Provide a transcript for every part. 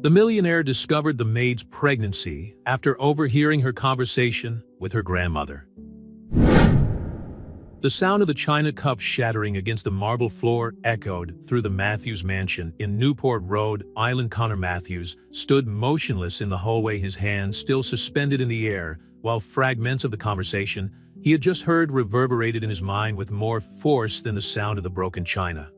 The millionaire discovered the maid's pregnancy after overhearing her conversation with her grandmother. The sound of the china cup shattering against the marble floor echoed through the Matthews mansion in Newport, Rhode Island. Connor Matthews stood motionless in the hallway, his hands still suspended in the air, while fragments of the conversation he had just heard reverberated in his mind with more force than the sound of the broken china.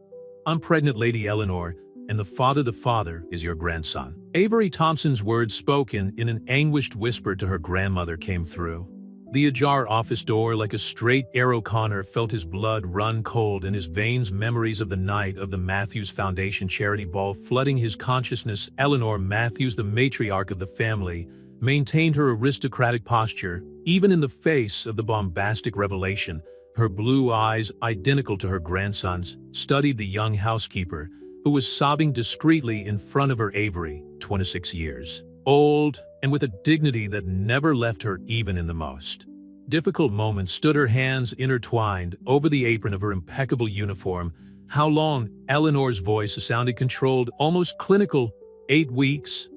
"I'm pregnant, Lady Eleanor, and the father is your grandson." Avery Thompson's words, spoken in an anguished whisper to her grandmother, came through the ajar office door like a straight arrow. Connor felt his blood run cold in his veins, memories of the night of the Matthews Foundation charity ball flooding his consciousness. Eleanor Matthews, the matriarch of the family, maintained her aristocratic posture, even in the face of the bombastic revelation. Her blue eyes, identical to her grandson's, studied the young housekeeper, who was sobbing discreetly in front of her. Avery, 26 years old, and with a dignity that never left her even in the most difficult moments, stood, her hands intertwined over the apron of her impeccable uniform. "How long?" Eleanor's voice sounded controlled, almost clinical. "8 weeks."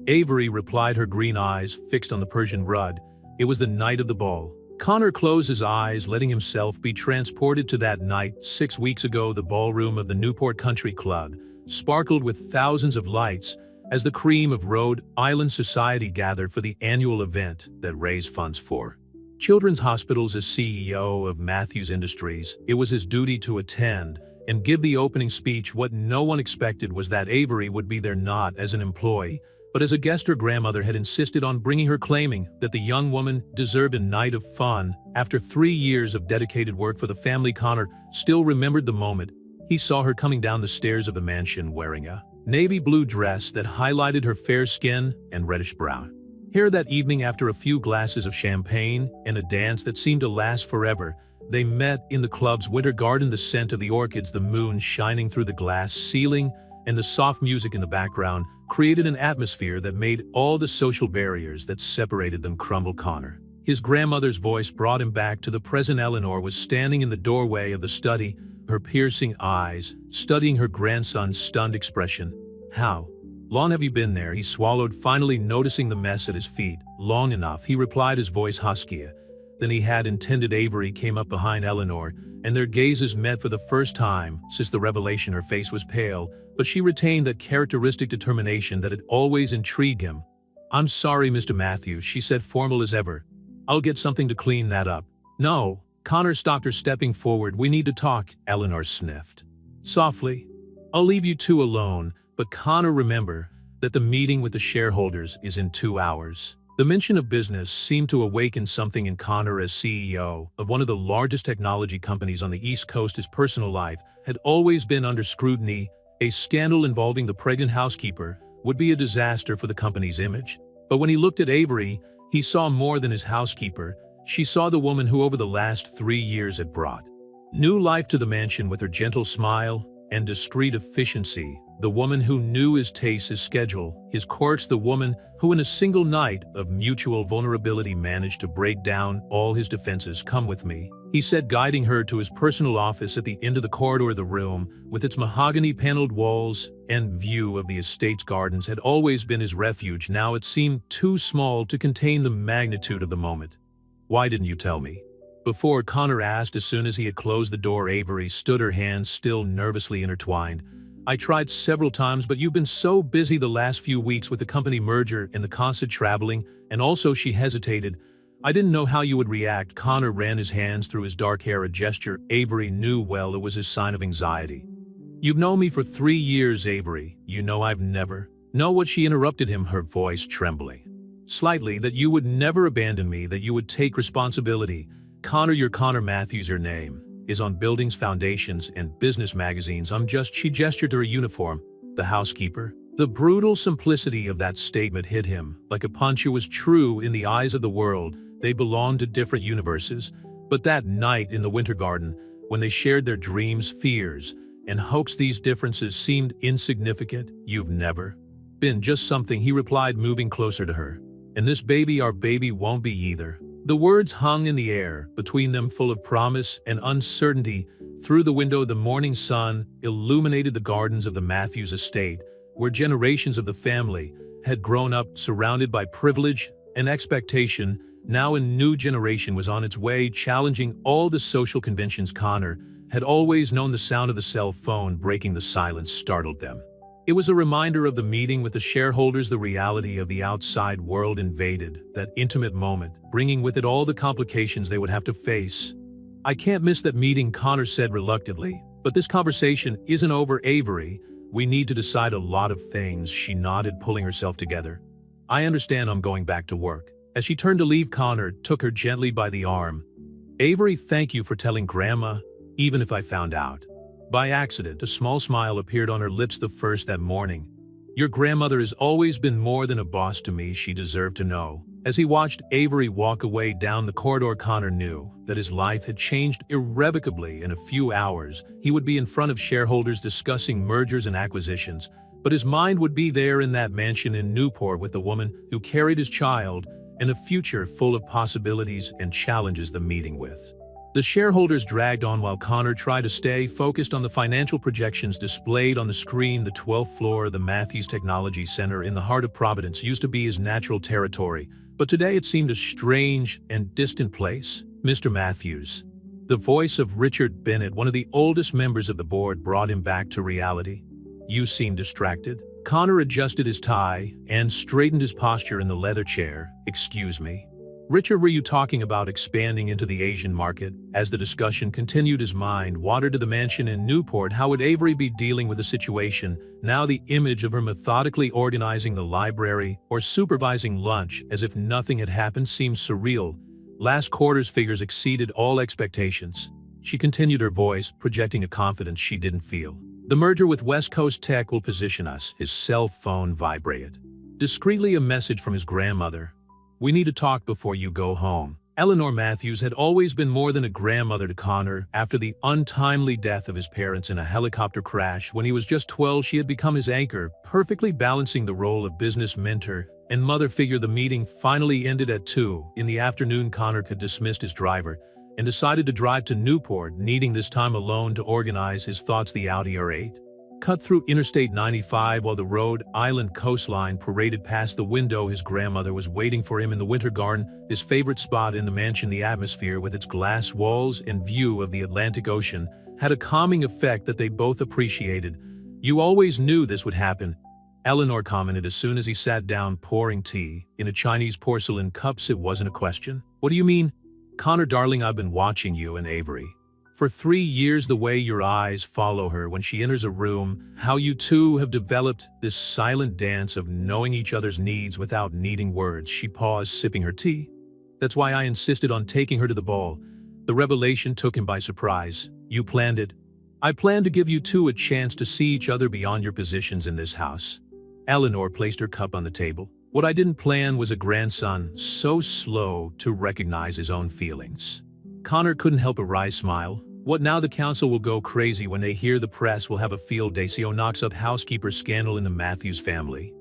Avery replied, her green eyes fixed on the Persian rug. It was the night of the ball. Connor closed his eyes, letting himself be transported to that night 6 weeks ago. The ballroom of the Newport Country Club sparkled with thousands of lights as the cream of Rhode Island society gathered for the annual event that raised funds for children's hospitals. As CEO of Matthews Industries, it was his duty to attend and give the opening speech. What no one expected was that Avery would be there, not as an employee, but as a guest. Her grandmother had insisted on bringing her, claiming that the young woman deserved a night of fun. After 3 years of dedicated work for the family, Connor still remembered the moment he saw her coming down the stairs of the mansion wearing a navy blue dress that highlighted her fair skin and reddish brown hair. That evening, after a few glasses of champagne and a dance that seemed to last forever, they met in the club's winter garden. The scent of the orchids, the moon shining through the glass ceiling, and the soft music in the background created an atmosphere that made all the social barriers that separated them crumble. Connor, his grandmother's voice brought him back to the present. Eleanor was standing in the doorway of the study, her piercing eyes studying her grandson's stunned expression. "How long have you been there?" he swallowed, finally noticing the mess at his feet. "Long enough," he replied, his voice huskier than he had intended. Avery came up behind Eleanor, and their gazes met for the first time since the revelation. Her face was pale, but she retained that characteristic determination that had always intrigued him. "I'm sorry, Mr. Matthews," she said, formal as ever. "I'll get something to clean that up." "No." Connor stopped her, stepping forward. "We need to talk," Eleanor sniffed softly. "I'll leave you two alone." But Connor, remember that the meeting with the shareholders is in 2 hours. The mention of business seemed to awaken something in Connor. As CEO of one of the largest technology companies on the East Coast, his personal life had always been under scrutiny. A scandal involving the pregnant housekeeper would be a disaster for the company's image. But when he looked at Avery, he saw more than his housekeeper. She saw the woman who over the last 3 years had brought new life to the mansion with her gentle smile and discreet efficiency. The woman who knew his taste, his schedule, his quirks. The woman who in a single night of mutual vulnerability managed to break down all his defenses. "Come with me," he said, guiding her to his personal office at the end of the corridor. The room, with its mahogany-paneled walls and view of the estate's gardens, had always been his refuge. Now it seemed too small to contain the magnitude of the moment. "Why didn't you tell me before?" Connor asked as soon as he had closed the door. Avery stood, her hands still nervously intertwined. "I tried several times, but you've been so busy the last few weeks with the company merger and the constant traveling, and also," she hesitated, "I didn't know how you would react." Connor ran his hands through his dark hair, a gesture Avery knew well it was a sign of anxiety. "You've known me for 3 years, Avery. You know I've never..." "Know what?" she interrupted him, her voice trembling slightly. "That you would never abandon me, that you would take responsibility." "Connor, you're Connor Matthews. Your name is on buildings, foundations, and business magazines. I'm just..." She gestured to her uniform. "The housekeeper." The brutal simplicity of that statement hit him like a punch. It was true in the eyes of the world. They belonged to different universes. But that night in the winter garden, when they shared their dreams, fears, and hopes, these differences seemed insignificant. "You've never been just something," he replied, moving closer to her. "And this baby, our baby, won't be either." The words hung in the air between them, full of promise and uncertainty. Through the window, the morning sun illuminated the gardens of the Matthews estate, where generations of the family had grown up surrounded by privilege and expectation. Now a new generation was on its way, challenging all the social conventions. Connor had always known the sound of the cell phone breaking the silence startled them. It was a reminder of the meeting with the shareholders. The reality of the outside world invaded that intimate moment, bringing with it all the complications they would have to face. "I can't miss that meeting," Connor said reluctantly. "But this conversation isn't over, Avery. We need to decide a lot of things." She nodded, pulling herself together. "I understand. I'm going back to work." As she turned to leave, Connor took her gently by the arm. "Avery, thank you for telling Grandma, even if I found out." By accident, a small smile appeared on her lips the first that morning. "Your grandmother has always been more than a boss to me. She deserved to know." As he watched Avery walk away down the corridor, Connor knew that his life had changed irrevocably. In a few hours, he would be in front of shareholders discussing mergers and acquisitions, but his mind would be there in that mansion in Newport with the woman who carried his child, and a future full of possibilities and challenges. The meeting with the shareholders dragged on while Connor tried to stay focused on the financial projections displayed on the screen. The 12th floor of the Maid'S Technology Center in the heart of Providence used to be his natural territory, but today it seemed a strange and distant place. "Mr. Matthews." The voice of Richard Bennett, one of the oldest members of the board, brought him back to reality. "You seem distracted." Connor adjusted his tie and straightened his posture in the leather chair. "Excuse me. Richard, were you talking about expanding into the Asian market?" As the discussion continued, his mind wandered to the mansion in Newport. How would Avery be dealing with the situation? Now the image of her methodically organizing the library or supervising lunch as if nothing had happened seemed surreal. Last quarter's figures exceeded all expectations. She continued, her voice projecting a confidence she didn't feel. "The merger with West Coast Tech will position us." His cell phone vibrated. Discreetly, a message from his grandmother. "We need to talk before you go home." Eleanor Matthews had always been more than a grandmother to Connor. After the untimely death of his parents in a helicopter crash when he was just 12, she had become his anchor, perfectly balancing the role of business mentor and mother figure. The meeting finally ended at 2 in the afternoon. Connor had dismissed his driver and decided to drive to Newport, needing this time alone to organize his thoughts. The Audi R8 cut through Interstate 95 while the Rhode Island coastline paraded past the window. His grandmother was waiting for him in the winter garden, his favorite spot in the mansion. The atmosphere, with its glass walls and view of the Atlantic Ocean, had a calming effect that they both appreciated. "You always knew this would happen," Eleanor commented as soon as he sat down, pouring tea in a Chinese porcelain cups. "It wasn't a question." "What do you mean?" "Connor, darling, I've been watching you and Avery for 3 years. The way your eyes follow her when she enters a room, how you two have developed this silent dance of knowing each other's needs without needing words." She paused, sipping her tea. "That's why I insisted on taking her to the ball." The revelation took him by surprise. "You planned it?" "I planned to give you two a chance to see each other beyond your positions in this house." Eleanor placed her cup on the table. "What I didn't plan was a grandson so slow to recognize his own feelings." Connor couldn't help a wry smile. "What now? The council will go crazy when they hear. The press will have a field day. CO knocks up housekeeper scandal in the Matthews family."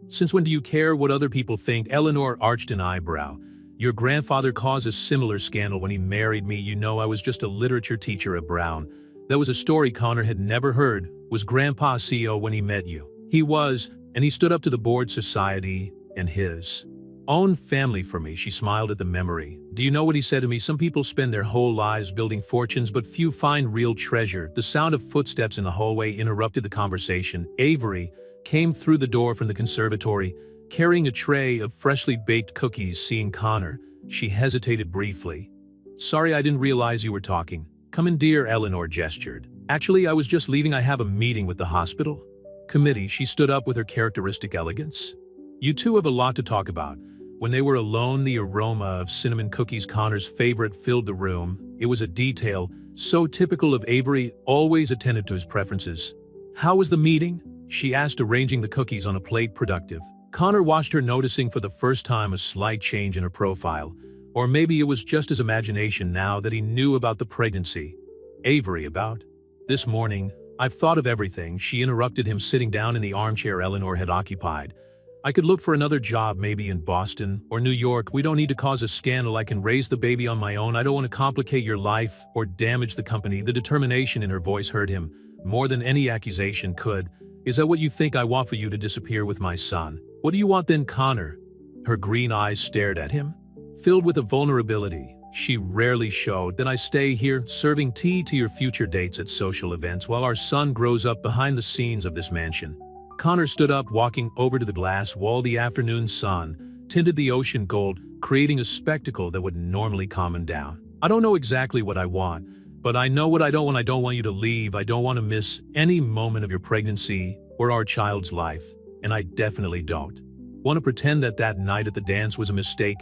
"Since when do you care what other people think?" Eleanor arched an eyebrow. "Your grandfather caused a similar scandal when he married me. You know, I was just a literature teacher at Brown." That was a story Connor had never heard. "Was Grandpa CEO when he met you?" "He was, and he stood up to the board, society, and his own family for me." She smiled at the memory. "Do you know what he said to me? Some people spend their whole lives building fortunes, but few find real treasure." The sound of footsteps in the hallway interrupted the conversation. Avery came through the door from the conservatory, carrying a tray of freshly baked cookies. Seeing Connor, she hesitated briefly. "Sorry, I didn't realize you were talking." "Come in, dear," Eleanor gestured. "Actually, I was just leaving. I have a meeting with the hospital committee." She stood up with her characteristic elegance. "You two have a lot to talk about." When they were alone, the aroma of cinnamon cookies, Connor's favorite, filled the room. It was a detail so typical of Avery, always attentive to his preferences. "How was the meeting?" she asked, arranging the cookies on a plate. "Productive." Connor watched her, noticing for the first time a slight change in her profile. Or maybe it was just his imagination now that he knew about the pregnancy. "Avery, about this morning, I've thought of everything," she interrupted him, sitting down in the armchair Eleanor had occupied. "I could look for another job, maybe in Boston or New York. We don't need to cause a scandal. I can raise the baby on my own. I don't want to complicate your life or damage the company." The determination in her voice hurt him. more than any accusation could. Is that what you think I want for you to disappear with my son? What do you want then, Connor? Her green eyes stared at him, filled with a vulnerability she rarely showed. Then I stay here, serving tea to your future dates at social events while our son grows up behind the scenes of this mansion. Connor stood up, walking over to the glass wall. The afternoon sun tinted the ocean gold, creating a spectacle that would normally calm him down. I don't know exactly what I want, but I know what I don't want. I don't want you to leave. I don't want to miss any moment of your pregnancy or our child's life. And I definitely don't want to pretend that that night at the dance was a mistake.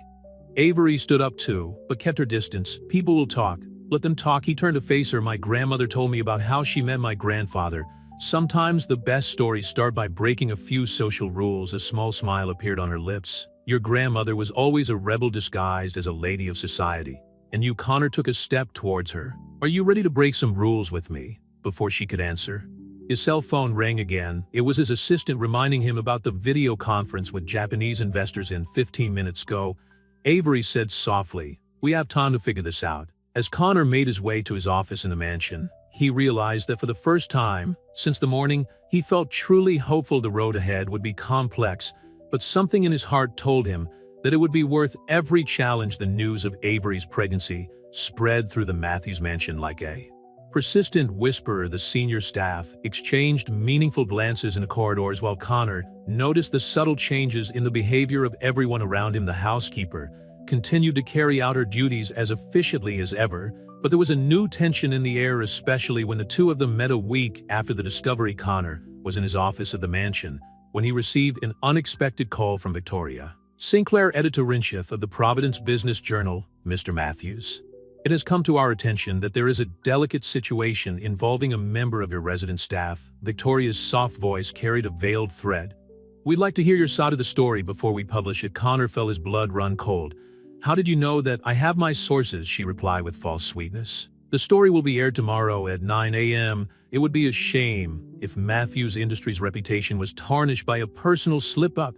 Avery stood up too, but kept her distance. People will talk. Let them talk. He turned to face her. My grandmother told me about how she met my grandfather. Sometimes the best stories start by breaking a few social rules. A small smile appeared on her lips. Your grandmother was always a rebel disguised as a lady of society. And you, Connor, took a step towards her. Are you ready to break some rules with me? Before she could answer, his cell phone rang again. It was his assistant reminding him about the video conference with Japanese investors in 15 minutes ago. Avery said softly, "We have time to figure this out." As Connor made his way to his office in the mansion, he realized that for the first time since the morning, he felt truly hopeful. The road ahead would be complex, but something in his heart told him that it would be worth every challenge. The news of Avery's pregnancy spread through the Matthews mansion like a persistent whisper. The senior staff exchanged meaningful glances in the corridors while Connor noticed the subtle changes in the behavior of everyone around him. The housekeeper continued to carry out her duties as efficiently as ever, but there was a new tension in the air, especially when the two of them met a week after the discovery. Connor was in his office at the mansion when he received an unexpected call from Victoria Sinclair, editor-in-chief of the Providence Business Journal. "Mr. Matthews, it has come to our attention that there is a delicate situation involving a member of your resident staff." Victoria's soft voice carried a veiled threat. "We'd like to hear your side of the story before we publish it." Connor felt his blood run cold. "How did you know that?" "I have my sources," she replied with false sweetness. "The story will be aired tomorrow at 9 a.m. It would be a shame if Matthews Industries' reputation was tarnished by a personal slip-up."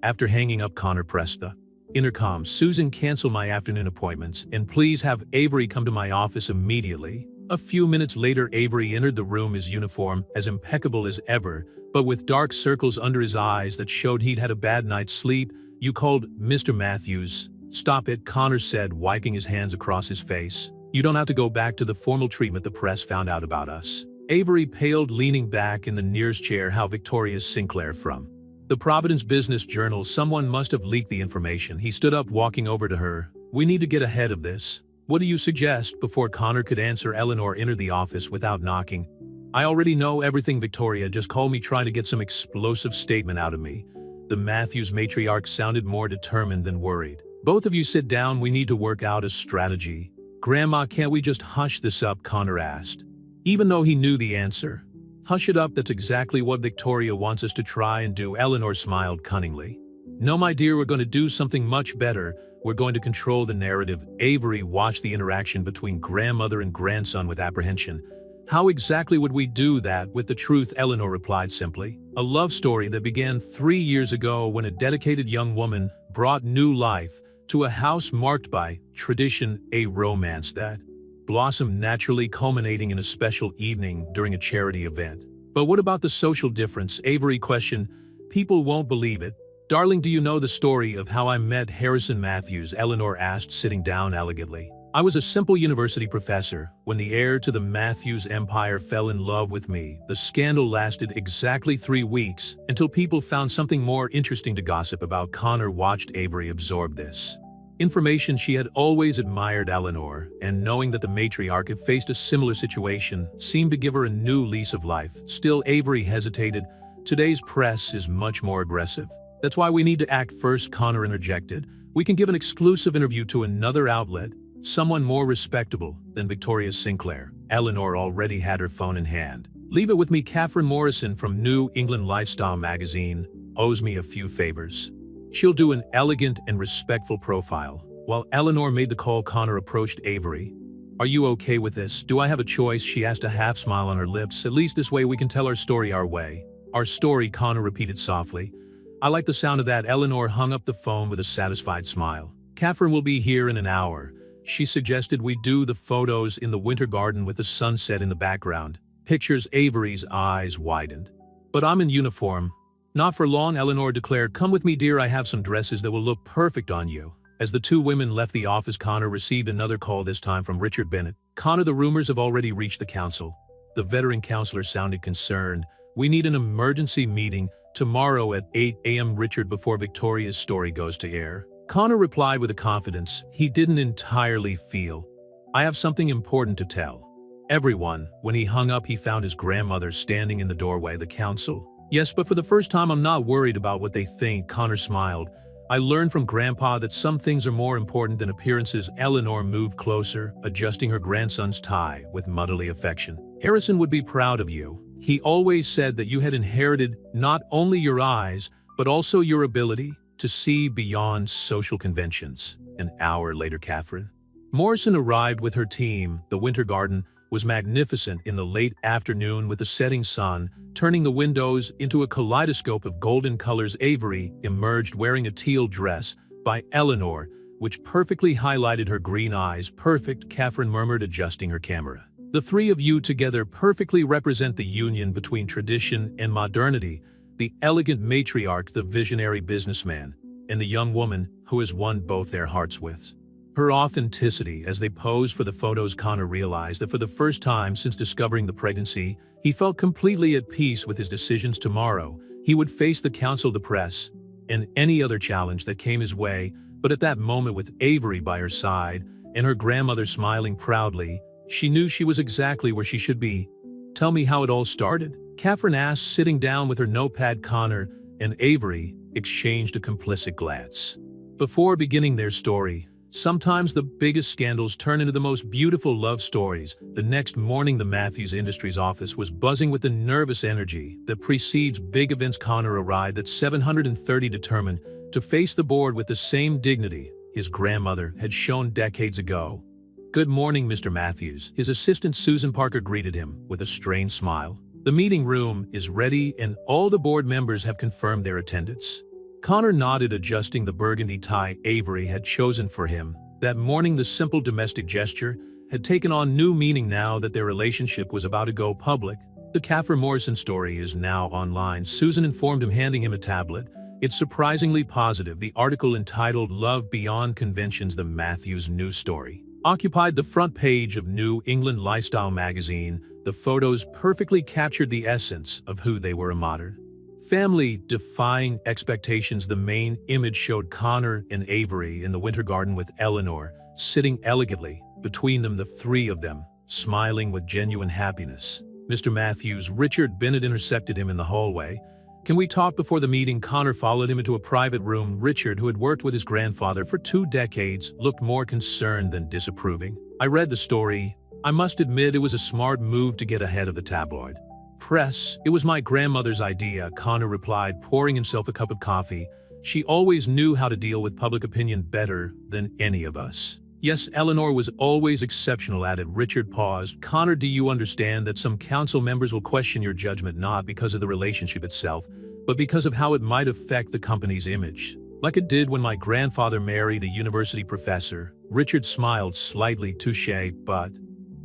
After hanging up, Connor pressed the intercom. "Susan, cancel my afternoon appointments, and please have Avery come to my office immediately." A few minutes later, Avery entered the room, his uniform as impeccable as ever, but with dark circles under his eyes that showed he'd had a bad night's sleep. "You called, Mr. Matthews?" "Stop it," Connor said, wiping his hands across his face. "You don't have to go back to the formal treatment the press found out about us." Avery paled, leaning back in the nearest chair. "How?" "Victoria Sinclair from the Providence Business Journal. Someone must have leaked the information." He stood up, walking over to her. "We need to get ahead of this." "What do you suggest?" Before Connor could answer, Eleanor entered the office without knocking. "I already know everything, Victoria. Just call me, trying to get some explosive statement out of me." The Matthews matriarch sounded more determined than worried. "Both of you sit down. We need to work out a strategy." "Grandma, can't we just hush this up?" Connor asked, even though he knew the answer. "Hush it up? That's exactly what Victoria wants us to try and do." Eleanor smiled cunningly. "No, my dear, we're going to do something much better. We're going to control the narrative." Avery watched the interaction between grandmother and grandson with apprehension. "How exactly would we do that?" "With the truth," Eleanor replied simply. "A love story that began 3 years ago when a dedicated young woman brought new life to a house marked by tradition, a romance that blossomed naturally, culminating in a special evening during a charity event." "But what about the social difference?" Avery questioned. "People won't believe it." "Darling, do you know the story of how I met Harrison Matthews?" Eleanor asked, sitting down elegantly. "I was a simple university professor when the heir to the Matthews empire fell in love with me. The scandal lasted exactly 3 weeks until people found something more interesting to gossip about." Connor watched Avery absorb this information. She had always admired Eleanor, and knowing that the matriarch had faced a similar situation seemed to give her a new lease of life. Still, Avery hesitated. "Today's press is much more aggressive. That's why we need to act first," Connor interjected. "We can give an exclusive interview to another outlet, someone more respectable than Victoria Sinclair." Eleanor already had her phone in hand. "Leave it with me. Catherine Morrison from New England Lifestyle magazine owes me a few favors. She'll do an elegant and respectful profile." While Eleanor made the call, Connor approached Avery. "Are you okay with this? Do I have a choice?" she asked, a half smile on her lips. "At least this way we can tell our story our way." "Our story," Connor repeated softly. "I like the sound of that." Eleanor hung up the phone with a satisfied smile. "Catherine will be here in an hour. She suggested we do the photos in the winter garden with the sunset in the background." Pictures Avery's eyes widened. But I'm in uniform. Not for long, Eleanor declared. Come with me, dear, I have some dresses that will look perfect on you. As the two women left the office, Connor received another call, this time from Richard Bennett. Connor, the rumors have already reached the council. The veteran counselor sounded concerned. We need an emergency meeting tomorrow at 8 a.m. Richard, before Victoria's story goes to air. Connor replied with a confidence he didn't entirely feel. I have something important to tell everyone. When he hung up, he found his grandmother standing in the doorway. The council? Yes, but for the first time I'm not worried about what they think. Connor smiled. I learned from Grandpa that some things are more important than appearances. Eleanor moved closer, adjusting her grandson's tie with motherly affection. Harrison would be proud of you. He always said that you had inherited not only your eyes, but also your ability to see beyond social conventions. An hour later, Catherine Morrison arrived with her team. The Winter Garden was magnificent in the late afternoon, with the setting sun turning the windows into a kaleidoscope of golden colors. Avery emerged wearing a teal dress by Eleanor, which perfectly highlighted her green eyes. Perfect, Catherine murmured, adjusting her camera. The three of you together perfectly represent the union between tradition and modernity, the elegant matriarch, the visionary businessman, and the young woman who has won both their hearts with her authenticity. As they posed for the photos, Connor realized that for the first time since discovering the pregnancy, he felt completely at peace with his decisions. Tomorrow, he would face the council, the press, and any other challenge that came his way. But at that moment, with Avery by her side and her grandmother smiling proudly, she knew she was exactly where she should be. Tell me how it all started, Catherine asked, sitting down with her notepad. Connor and Avery exchanged a complicit glance. Before beginning their story, sometimes the biggest scandals turn into the most beautiful love stories. The next morning, the Matthews Industries office was buzzing with the nervous energy that precedes big events. Connor arrived at 7:30, determined to face the board with the same dignity his grandmother had shown decades ago. Good morning, Mr. Matthews. His assistant Susan Parker greeted him with a strained smile. The meeting room is ready and all the board members have confirmed their attendance. Connor nodded, adjusting the burgundy tie Avery had chosen for him. That morning, the simple domestic gesture had taken on new meaning now that their relationship was about to go public. The Catherine Morrison story is now online, Susan informed him, handing him a tablet. It's surprisingly positive. The article, entitled Love Beyond Conventions, the Matthews news story, occupied the front page of New England Lifestyle magazine. The photos perfectly captured the essence of who they were: a modern family defying expectations. The main image showed Connor and Avery in the Winter Garden with Eleanor sitting elegantly between them, the three of them smiling with genuine happiness. Mr. Matthews, Richard Bennett intercepted him in the hallway. Can we talk before the meeting? Connor followed him into a private room. Richard, who had worked with his grandfather for 2 decades, looked more concerned than disapproving. I read the story. I must admit it was a smart move to get ahead of the tabloid press. It was my grandmother's idea, Connor replied, pouring himself a cup of coffee. She always knew how to deal with public opinion better than any of us. Yes, Eleanor was always exceptional at it. Richard paused. Connor, do you understand that some council members will question your judgment not because of the relationship itself, but because of how it might affect the company's image? Like it did when my grandfather married a university professor. Richard smiled slightly. Touché, but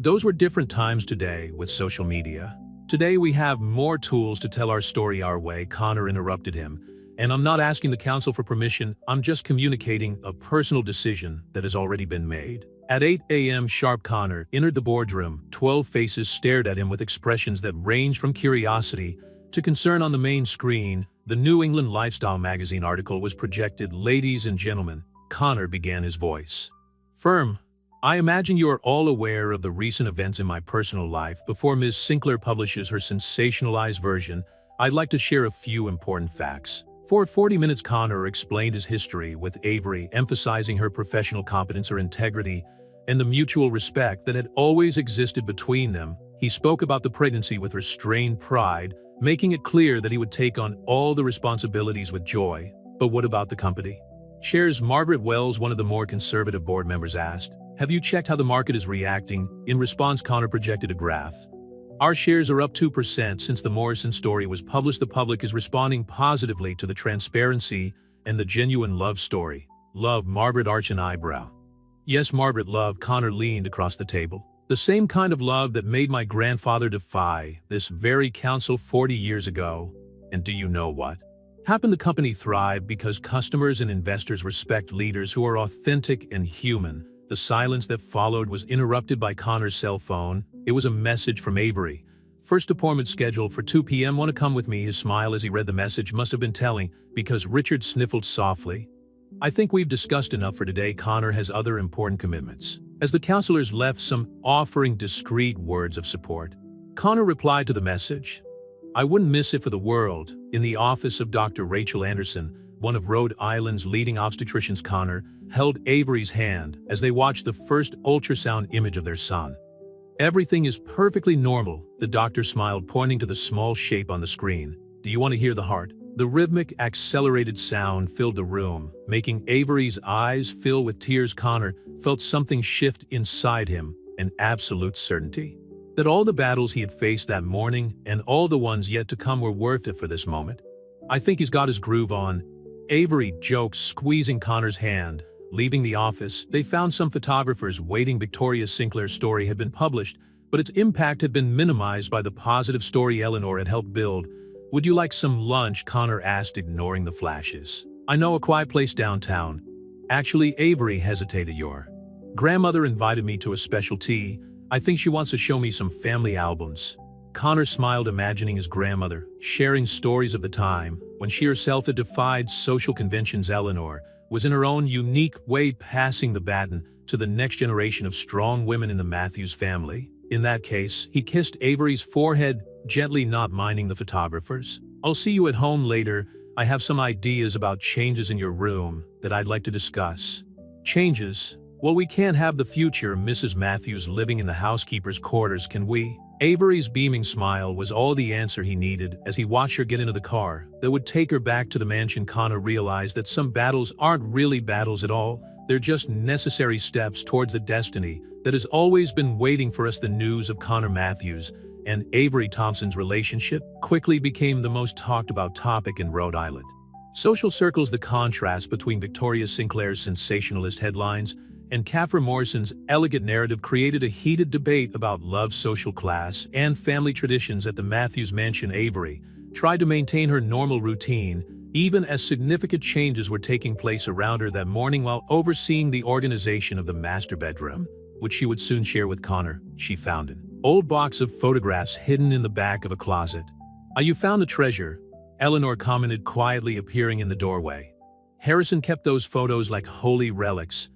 those were different times. Today, with social media, today we have more tools to tell our story our way. Connor interrupted him. And I'm not asking the council for permission, I'm just communicating a personal decision that has already been made. At 8 a.m. sharp, Connor entered the boardroom. 12 faces stared at him with expressions that ranged from curiosity to concern. On the main screen, the New England Lifestyle magazine article was projected. Ladies and gentlemen, Connor began his voice firm. I imagine you are all aware of the recent events in my personal life. Before Ms. Sinclair publishes her sensationalized version, I'd like to share a few important facts. For 40 minutes, Connor explained his history with Avery, emphasizing her professional competence, her integrity, and the mutual respect that had always existed between them. He spoke about the pregnancy with restrained pride, making it clear that he would take on all the responsibilities with joy. But what about the company shares? Margaret Wells, one of the more conservative board members, asked. Have you checked how the market is reacting? In response, Connor projected a graph. Our shares are up 2% since the Morrison story was published. The public is responding positively to the transparency and the genuine love story. Love? Margaret arched an eyebrow. Yes, Margaret, love. Connor leaned across the table. The same kind of love that made my grandfather defy this very council 40 years ago. And do you know what happened? The company thrived because customers and investors respect leaders who are authentic and human. The silence that followed was interrupted by Connor's cell phone. It was a message from Avery. First appointment scheduled for 2 p.m. Want to come with me? His smile as he read the message must have been telling, because Richard sniffled softly. I think we've discussed enough for today. Connor has other important commitments. As the counselors left, some offering discreet words of support, Connor replied to the message. I wouldn't miss it for the world. In the office of Dr. Rachel Anderson, one of Rhode Island's leading obstetricians, Connor held Avery's hand as they watched the first ultrasound image of their son. Everything is perfectly normal, the doctor smiled, pointing to the small shape on the screen. Do you want to hear the heart? The rhythmic, accelerated sound filled the room, making Avery's eyes fill with tears. Connor felt something shift inside him, an absolute certainty that all the battles he had faced that morning and all the ones yet to come were worth it for this moment. I think he's got his groove on, Avery joked, squeezing Connor's hand. Leaving the office, they found some photographers waiting. Victoria Sinclair's story had been published, but its impact had been minimized by the positive story Eleanor had helped build. Would you like some lunch? Connor asked, ignoring the flashes. I know a quiet place downtown. Actually, Avery hesitated. Your grandmother invited me to a special tea. I think she wants to show me some family albums. Connor smiled, imagining his grandmother sharing stories of the time when she herself had defied social conventions. Eleanor was in her own unique way passing the baton to the next generation of strong women in the Matthews family. In that case, he kissed Avery's forehead gently, not minding the photographers. I'll see you at home later. I have some ideas about changes in your room that I'd like to discuss. Changes? Well, we can't have the future Mrs. Matthews living in the housekeeper's quarters, can we? Avery's beaming smile was all the answer he needed as he watched her get into the car that would take her back to the mansion. Connor realized that some battles aren't really battles at all. They're just necessary steps towards the destiny that has always been waiting for us. The news of Connor Matthews and Avery Thompson's relationship quickly became the most talked about topic in Rhode Island social circles. The contrast between Victoria Sinclair's sensationalist headlines and Kaffir Morrison's elegant narrative created a heated debate about love, social class, and family traditions at the Matthews mansion. Avery tried to maintain her normal routine, even as significant changes were taking place around her that morning. While overseeing the organization of the master bedroom, which she would soon share with Connor, she found an old box of photographs hidden in the back of a closet. You found the treasure, Eleanor commented quietly, appearing in the doorway. Harrison kept those photos like holy relics.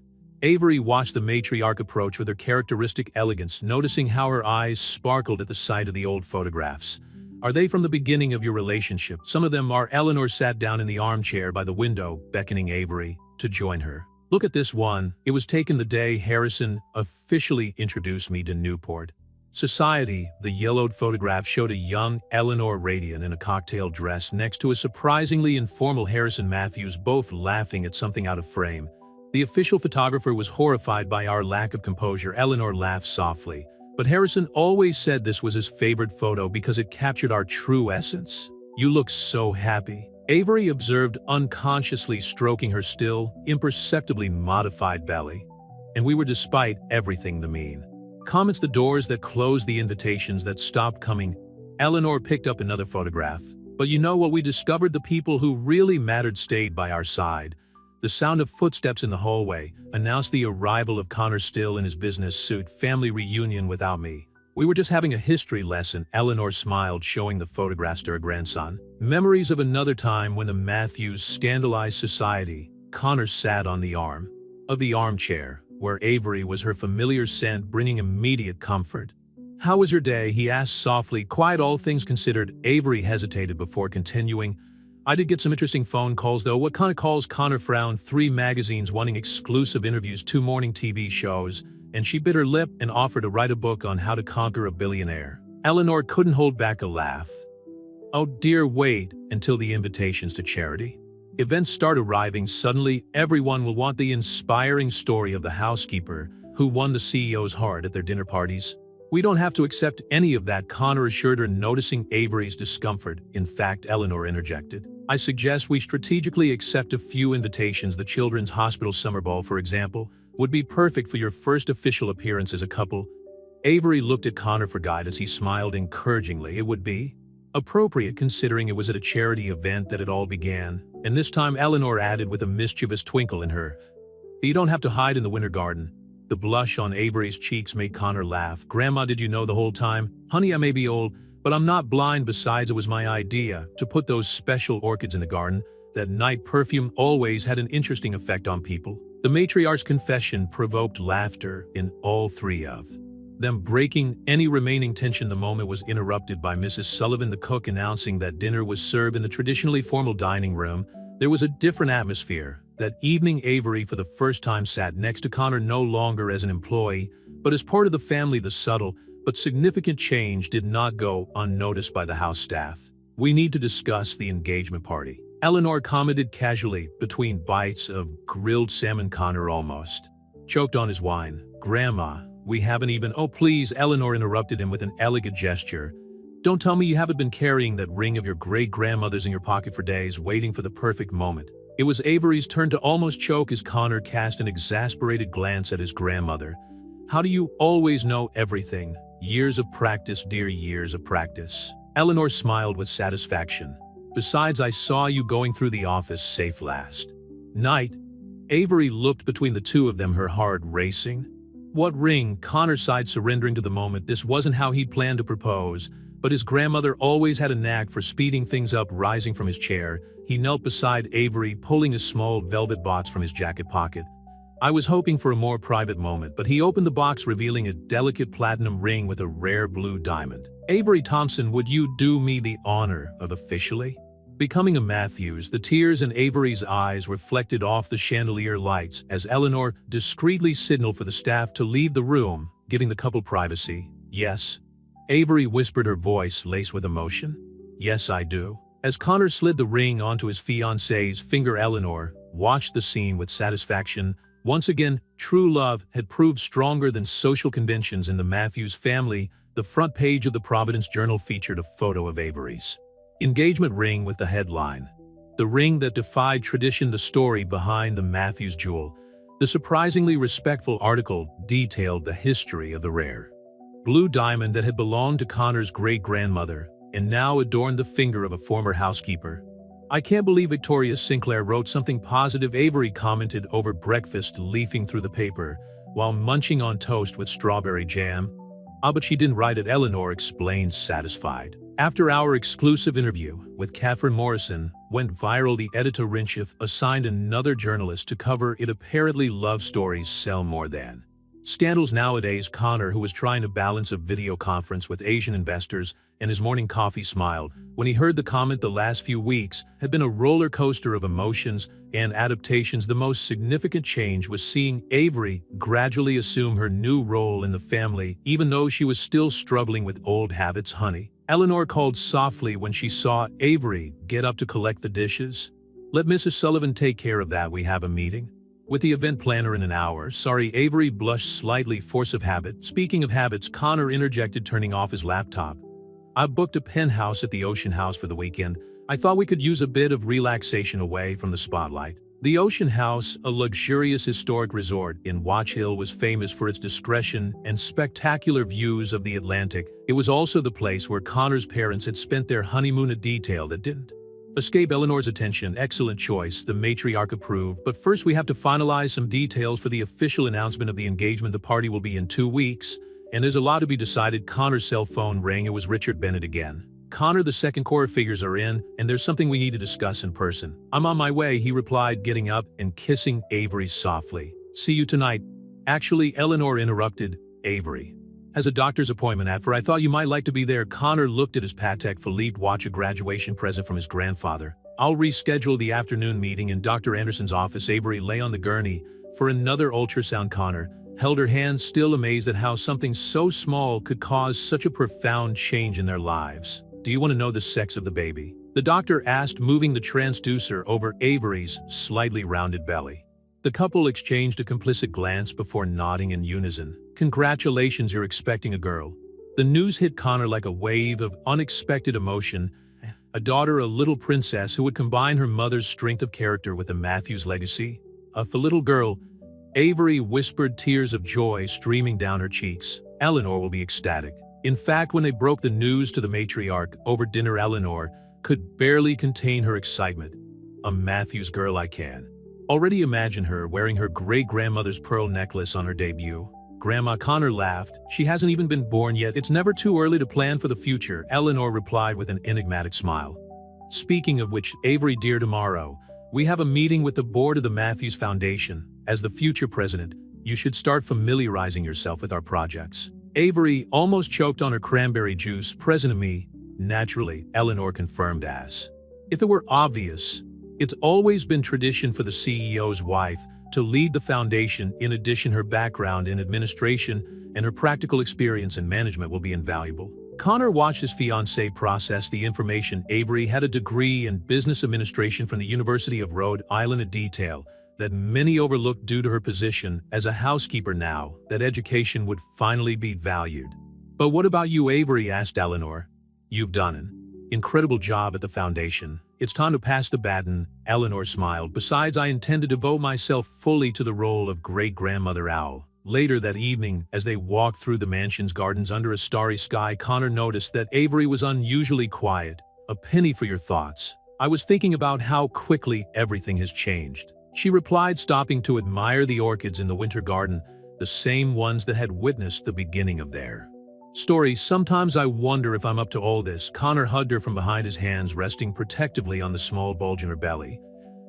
Avery watched the matriarch approach with her characteristic elegance, noticing how her eyes sparkled at the sight of the old photographs. Are they from the beginning of your relationship? Some of them are. Eleanor sat down in the armchair by the window, beckoning Avery to join her. Look at this one. It was taken the day Harrison officially introduced me to Newport society. The yellowed photograph showed a young Eleanor radiant in a cocktail dress next to a surprisingly informal Harrison Matthews, both laughing at something out of frame. The official photographer was horrified by our lack of composure. Eleanor laughed softly, but Harrison always said this was his favorite photo because it captured our true essence. You look so happy, Avery observed, unconsciously stroking her still, imperceptibly modified belly. And we were, despite everything, the mean comments, the doors that closed, the invitations that stopped coming. Eleanor picked up another photograph. But you know what we discovered? The people who really mattered stayed by our side. The sound of footsteps in the hallway announced the arrival of Connor, still in his business suit. Family reunion without me. We were just having a history lesson. Eleanor smiled, showing the photographs to her grandson. Memories of another time when the Matthews scandalized society. Connor sat on the arm of the armchair, where Avery was, her familiar scent bringing immediate comfort. How was your day? He asked softly. Quiet, all things considered. Avery hesitated before continuing. I did get some interesting phone calls, though. What kind of calls? Connor frowned. 3 magazines wanting exclusive interviews, 2 morning TV shows, and she bit her lip and offered to write a book on how to conquer a billionaire. Eleanor couldn't hold back a laugh. Oh dear, wait until the invitations to charity events start arriving. Suddenly, everyone will want the inspiring story of the housekeeper who won the CEO's heart at their dinner parties. We don't have to accept any of that, Connor assured her, noticing Avery's discomfort. In fact, Eleanor interjected, I suggest we strategically accept a few invitations. The Children's Hospital Summer Ball, for example, would be perfect for your first official appearance as a couple. Avery looked at Connor for guidance as he smiled encouragingly. It would be appropriate considering it was at a charity event that it all began, and this time Eleanor added with a mischievous twinkle in her. You don't have to hide in the winter garden. The blush on Avery's cheeks made Connor laugh. Grandma, did you know the whole time? Honey, I may be old, but I'm not blind. Besides, it was my idea to put those special orchids in the garden. That night perfume always had an interesting effect on people. The matriarch's confession provoked laughter in all three of them, breaking any remaining tension. The moment was interrupted by Mrs. Sullivan, the cook, announcing that dinner was served in the traditionally formal dining room. There was a different atmosphere. That evening, Avery for the first time sat next to Connor, no longer as an employee, but as part of the family. The subtle but significant change did not go unnoticed by the house staff. We need to discuss the engagement party, Eleanor commented casually between bites of grilled salmon. Connor almost choked on his wine. Grandma, we haven't even— Oh, please, Eleanor interrupted him with an elegant gesture. Don't tell me you haven't been carrying that ring of your great-grandmother's in your pocket for days, waiting for the perfect moment. It was Avery's turn to almost choke as Connor cast an exasperated glance at his grandmother. How do you always know everything? Years of practice, dear, years of practice. Eleanor smiled with satisfaction. Besides, I saw you going through the office safe last night. Avery looked between the two of them, her heart racing. What ring? Connor sighed, surrendering to the moment. This wasn't how he'd planned to propose, but his grandmother always had a knack for speeding things up. Rising from his chair, he knelt beside Avery, pulling a small velvet box from his jacket pocket. I was hoping for a more private moment, but he opened the box, revealing a delicate platinum ring with a rare blue diamond. Avery Thompson, would you do me the honor of officially becoming a Matthews? The tears in Avery's eyes reflected off the chandelier lights as Eleanor discreetly signaled for the staff to leave the room, giving the couple privacy. Yes, Avery whispered, her voice laced with emotion. Yes, I do. As Connor slid the ring onto his fiancée's finger, Eleanor watched the scene with satisfaction. Once again, true love had proved stronger than social conventions in the Matthews family. The front page of the Providence Journal featured a photo of Avery's engagement ring with the headline, "The ring that defied tradition, the story behind the Matthews jewel." The surprisingly respectful article detailed the history of the rare blue diamond that had belonged to Connor's great-grandmother and now adorned the finger of a former housekeeper. I can't believe Victoria Sinclair wrote something positive, Avery commented over breakfast, leafing through the paper while munching on toast with strawberry jam. But she didn't write it, Eleanor explained, satisfied. After our exclusive interview with Catherine Morrison went viral, the editor-in-chief assigned another journalist to cover it. Apparently, love stories sell more than scandals nowadays. Connor, who was trying to balance a video conference with Asian investors and his morning coffee, smiled when he heard the comment. The last few weeks had been a roller coaster of emotions and adaptations. The most significant change was seeing Avery gradually assume her new role in the family, even though she was still struggling with old habits. Honey, Eleanor called softly when she saw Avery get up to collect the dishes. Let Mrs. Sullivan take care of that. We have a meeting with the event planner in an hour. Sorry, Avery blushed slightly, force of habit. Speaking of habits, Connor interjected, turning off his laptop. I booked a penthouse at the Ocean House for the weekend. I thought we could use a bit of relaxation away from the spotlight. The Ocean House, a luxurious historic resort in Watch Hill, was famous for its discretion and spectacular views of the Atlantic. It was also the place where Connor's parents had spent their honeymoon, a detail that didn't escape Eleanor's attention. Excellent choice, the matriarch approved, but first we have to finalize some details for the official announcement of the engagement. The party will be in 2 weeks, and there's a lot to be decided. Connor's cell phone rang. It was Richard Bennett again. Connor, the second core figures are in, and there's something we need to discuss in person. I'm on my way, he replied, getting up and kissing Avery softly. See you tonight. Actually, Eleanor interrupted, Avery has a doctor's appointment at 4. I thought you might like to be there. Connor looked at his Patek Philippe watch, a graduation present from his grandfather. I'll reschedule the afternoon meeting in Dr. Anderson's office. Avery lay on the gurney for another ultrasound. Connor held her hand, still amazed at how something so small could cause such a profound change in their lives. Do you want to know the sex of the baby? The doctor asked, moving the transducer over Avery's slightly rounded belly. The couple exchanged a complicit glance before nodding in unison. Congratulations, you're expecting a girl. The news hit Connor like a wave of unexpected emotion. A daughter, a little princess who would combine her mother's strength of character with a Matthews legacy. A little girl, Avery whispered, tears of joy streaming down her cheeks. Eleanor will be ecstatic. In fact, when they broke the news to the matriarch over dinner, Eleanor could barely contain her excitement. A Matthews girl I can already imagine her wearing her great-grandmother's pearl necklace on her debut. Grandma Connor laughed. She hasn't even been born yet. It's never too early to plan for the future, Eleanor replied with an enigmatic smile. Speaking of which, Avery dear, tomorrow, we have a meeting with the board of the Matthews Foundation. As the future president, you should start familiarizing yourself with our projects. Avery almost choked on her cranberry juice. Present to me, naturally, Eleanor confirmed as if it were obvious. It's always been tradition for the CEO's wife to lead the foundation. In addition, her background in administration and her practical experience in management will be invaluable. Connor watched his fiancée process the information. Avery had a degree in business administration from the University of Rhode Island, a detail that many overlooked due to her position as a housekeeper. Now that education would finally be valued. But what about you, Avery asked Eleanor. You've done an incredible job at the foundation. It's time to pass the baton, Eleanor smiled. Besides, I intend to devote myself fully to the role of great-grandmother Owl. Later that evening, as they walked through the mansion's gardens under a starry sky, Connor noticed that Avery was unusually quiet. A penny for your thoughts. I was thinking about how quickly everything has changed, she replied, stopping to admire the orchids in the winter garden, the same ones that had witnessed the beginning of their story. Sometimes I wonder if I'm up to all this. Connor hugged her from behind, his hands resting protectively on the small bulge in her belly.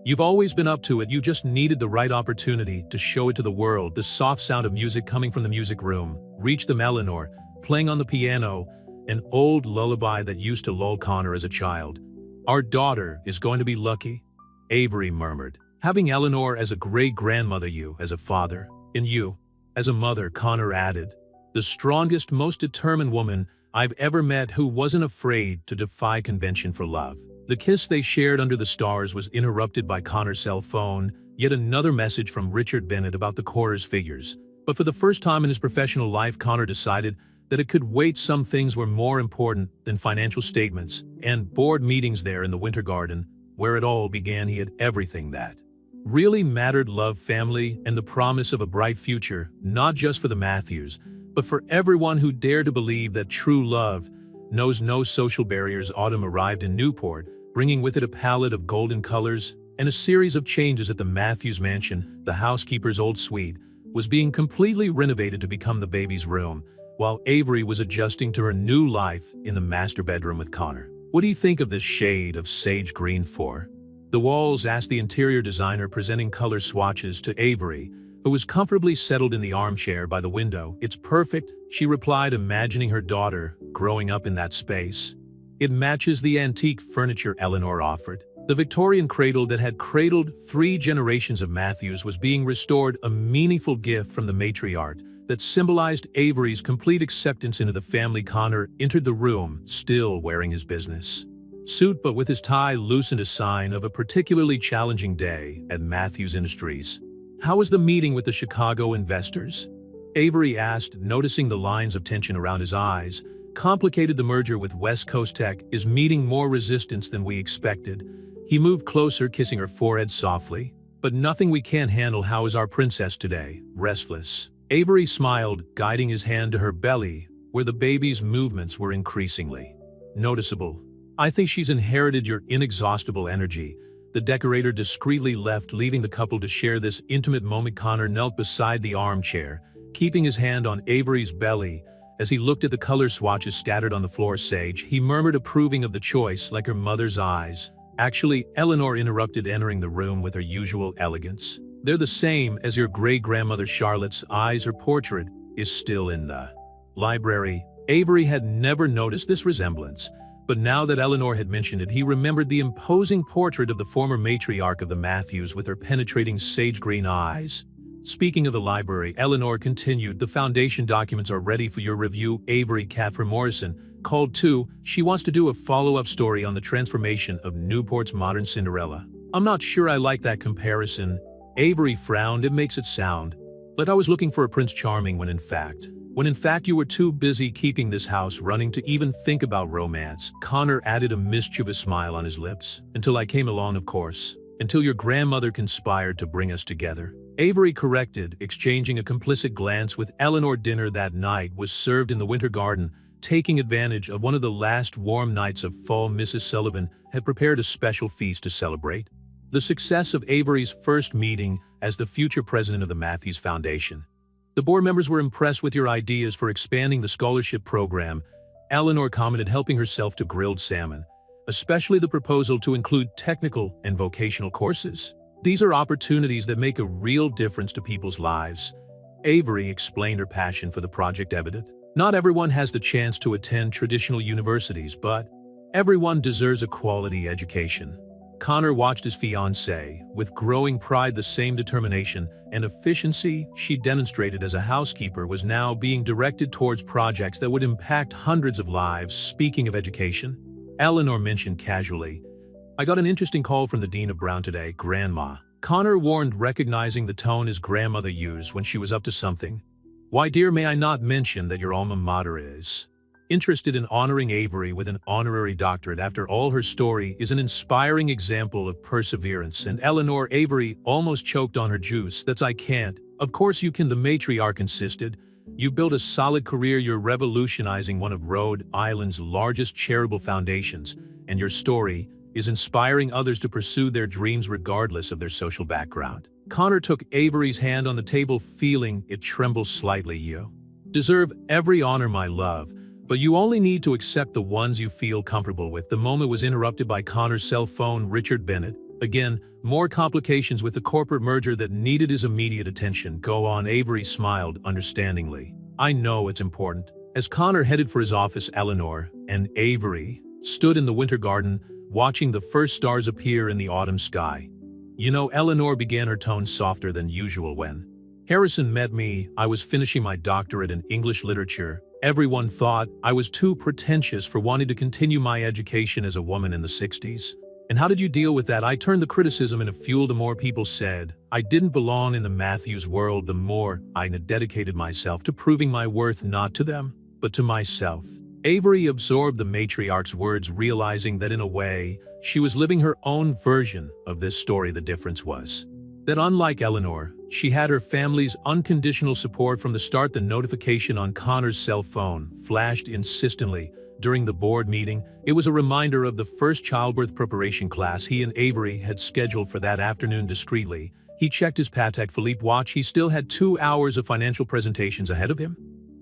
You've always been up to it. You just needed the right opportunity to show it to the world. The soft sound of music coming from the music room reached them. Eleanor, playing on the piano, an old lullaby that used to lull Connor as a child. Our daughter is going to be lucky, Avery murmured. Having Eleanor as a great-grandmother, you as a father, and you as a mother, Connor added. The strongest, most determined woman I've ever met, who wasn't afraid to defy convention for love. The kiss they shared under the stars was interrupted by Connor's cell phone. Yet another message from Richard Bennett about the quarter's figures. But for the first time in his professional life, Connor decided that it could wait. Some things were more important than financial statements and board meetings. There in the winter garden, where it all began, he had everything that really mattered: love, family, and the promise of a bright future, not just for the Matthews, but for everyone who dared to believe that true love knows no social barriers. Autumn arrived in Newport, bringing with it a palette of golden colors and a series of changes at the Matthews mansion. The housekeeper's old suite was being completely renovated to become the baby's room, while Avery was adjusting to her new life in the master bedroom with Connor. What do you think of this shade of sage green for the walls, asked the interior designer, presenting color swatches to Avery, who was comfortably settled in the armchair by the window. It's perfect, she replied, imagining her daughter growing up in that space. It matches the antique furniture Eleanor offered. The Victorian cradle that had cradled 3 generations of Matthews was being restored, a meaningful gift from the matriarch that symbolized Avery's complete acceptance into the family. Connor entered the room, still wearing his business suit but with his tie loosened, a sign of a particularly challenging day at Matthews Industries. How was the meeting with the Chicago investors? Avery asked, noticing the lines of tension around his eyes. Complicated. The merger with West Coast Tech is meeting more resistance than we expected. He moved closer, kissing her forehead softly. But nothing we can't handle. How is our princess today? Restless. Avery smiled, guiding his hand to her belly, where the baby's movements were increasingly noticeable. I think she's inherited your inexhaustible energy. The decorator discreetly left, leaving the couple to share this intimate moment. Connor knelt beside the armchair, keeping his hand on Avery's belly. As he looked at the color swatches scattered on the floor, sage, he murmured, approving of the choice, like her mother's eyes. Actually, Eleanor interrupted, entering the room with her usual elegance. They're the same as your great-grandmother Charlotte's eyes. Her portrait is still in the library. Avery had never noticed this resemblance, but now that Eleanor had mentioned it, he remembered the imposing portrait of the former matriarch of the Matthews with her penetrating sage-green eyes. Speaking of the library, Eleanor continued, the foundation documents are ready for your review. Avery Catherine Morrison called too. She wants to do a follow-up story on the transformation of Newport's modern Cinderella. I'm not sure I like that comparison. Avery frowned. It makes it sound like I was looking for a Prince Charming when in fact you were too busy keeping this house running to even think about romance. Connor added, a mischievous smile on his lips. Until I came along, of course. until your grandmother conspired to bring us together. Avery corrected, exchanging a complicit glance with Eleanor. Dinner that night was served in the winter garden, taking advantage of one of the last warm nights of fall. Mrs. Sullivan had prepared a special feast to celebrate the success of Avery's first meeting as the future president of the Maid'S Foundation. The board members were impressed with your ideas for expanding the scholarship program, Eleanor commented, helping herself to grilled salmon, especially the proposal to include technical and vocational courses. These are opportunities that make a real difference to people's lives. Avery explained her passion for the project evident. Not everyone has the chance to attend traditional universities, but everyone deserves a quality education. Connor watched his fiancée with growing pride. The same determination and efficiency she demonstrated as a housekeeper was now being directed towards projects that would impact hundreds of lives. Speaking of education, Eleanor mentioned casually, "I got an interesting call from the Dean of Brown today, Grandma." Connor warned, recognizing the tone his grandmother used when she was up to something. "Why, dear, may I not mention that your alma mater is interested in honoring Avery with an honorary doctorate? After all, her story is an inspiring example of perseverance." And Eleanor, Avery almost choked on her juice. "That's I can't." "Of course you can," the matriarch insisted. "You've built a solid career, you're revolutionizing one of Rhode Island's largest charitable foundations, and your story is inspiring others to pursue their dreams regardless of their social background." Connor took Avery's hand on the table, feeling it tremble slightly. "You deserve every honor, my love, but you only need to accept the ones you feel comfortable with." The moment was interrupted by Connor's cell phone. Richard Bennett. Again, more complications with the corporate merger that needed his immediate attention. "Go on," Avery smiled understandingly. "I know it's important." As Connor headed for his office, Eleanor and Avery stood in the winter garden, watching the first stars appear in the autumn sky. "You know," Eleanor began, her tone softer than usual, "when Harrison met me, I was finishing my doctorate in English literature. Everyone thought I was too pretentious for wanting to continue my education as a woman in the 60s. And how did you deal with that?" "I turned the criticism into fuel. The more people said I didn't belong in the Maid'S world, the more I dedicated myself to proving my worth, not to them, but to myself." Avery absorbed the matriarch's words, realizing that in a way, she was living her own version of this story. The difference was that, unlike Eleanor, she had her family's unconditional support from the start. The notification on Connor's cell phone flashed insistently during the board meeting. It was a reminder of the first childbirth preparation class he and Avery had scheduled for that afternoon. Discreetly, he checked his Patek Philippe watch. He still had 2 hours of financial presentations ahead of him,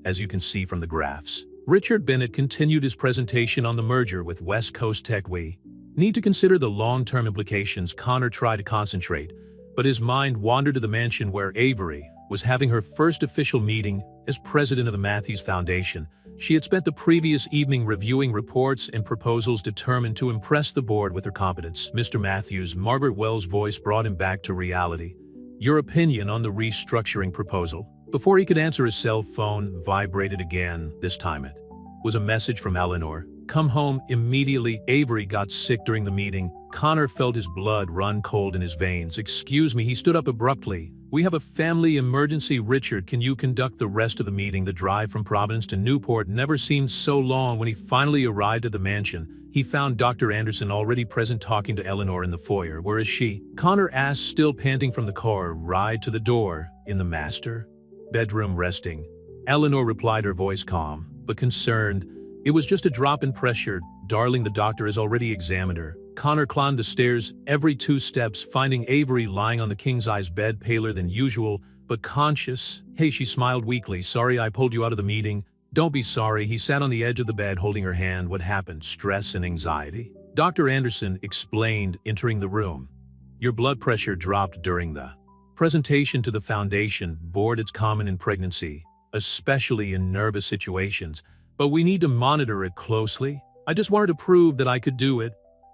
as you can see from the graphs. Richard Bennett continued his presentation on the merger with West Coast Tech. "We need to consider the long-term implications." Connor tried to concentrate, but his mind wandered to the mansion where Avery was having her first official meeting as president of the Maid'S Foundation. She had spent the previous evening reviewing reports and proposals, determined to impress the board with her competence. "Mr. Matthews," Margaret Wells' voice brought him back to reality. "Your opinion on the restructuring proposal?" Before he could answer, his cell phone vibrated again. This time it was a message from Eleanor. "Come home immediately." Avery got sick during the meeting. Connor felt his blood run cold in his veins. "Excuse me," he stood up abruptly. "We have a family emergency." "Richard, can you conduct the rest of the meeting?" The drive from Providence to Newport never seemed so long. When he finally arrived at the mansion, he found Dr. Anderson already present, talking to Eleanor in the foyer. "Where is she?" Connor asked, still panting from the car ride to the door. "In the master bedroom, resting." Eleanor replied, her voice calm but concerned. "It was just a drop in pressure, darling. The doctor has already examined her." Connor climbed the stairs every 2 steps, finding Avery lying on the king-size bed, paler than usual, but conscious. "Hey," she smiled weakly. "Sorry I pulled you out of the meeting." "Don't be sorry." He sat on the edge of the bed, holding her hand. "What happened?" "Stress and anxiety," Dr. Anderson explained, entering the room. "Your blood pressure dropped during the presentation to the foundation board. It's common in pregnancy, especially in nervous situations, but we need to monitor it closely. I just wanted to prove that I could do it."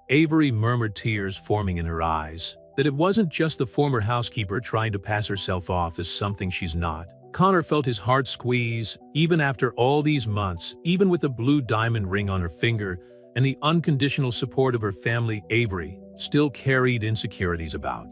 Avery murmured, tears forming in her eyes, that it wasn't just the former housekeeper trying to pass herself off as something she's not. Connor felt his heart squeeze. Even after all these months, even with the blue diamond ring on her finger and the unconditional support of her family, Avery still carried insecurities about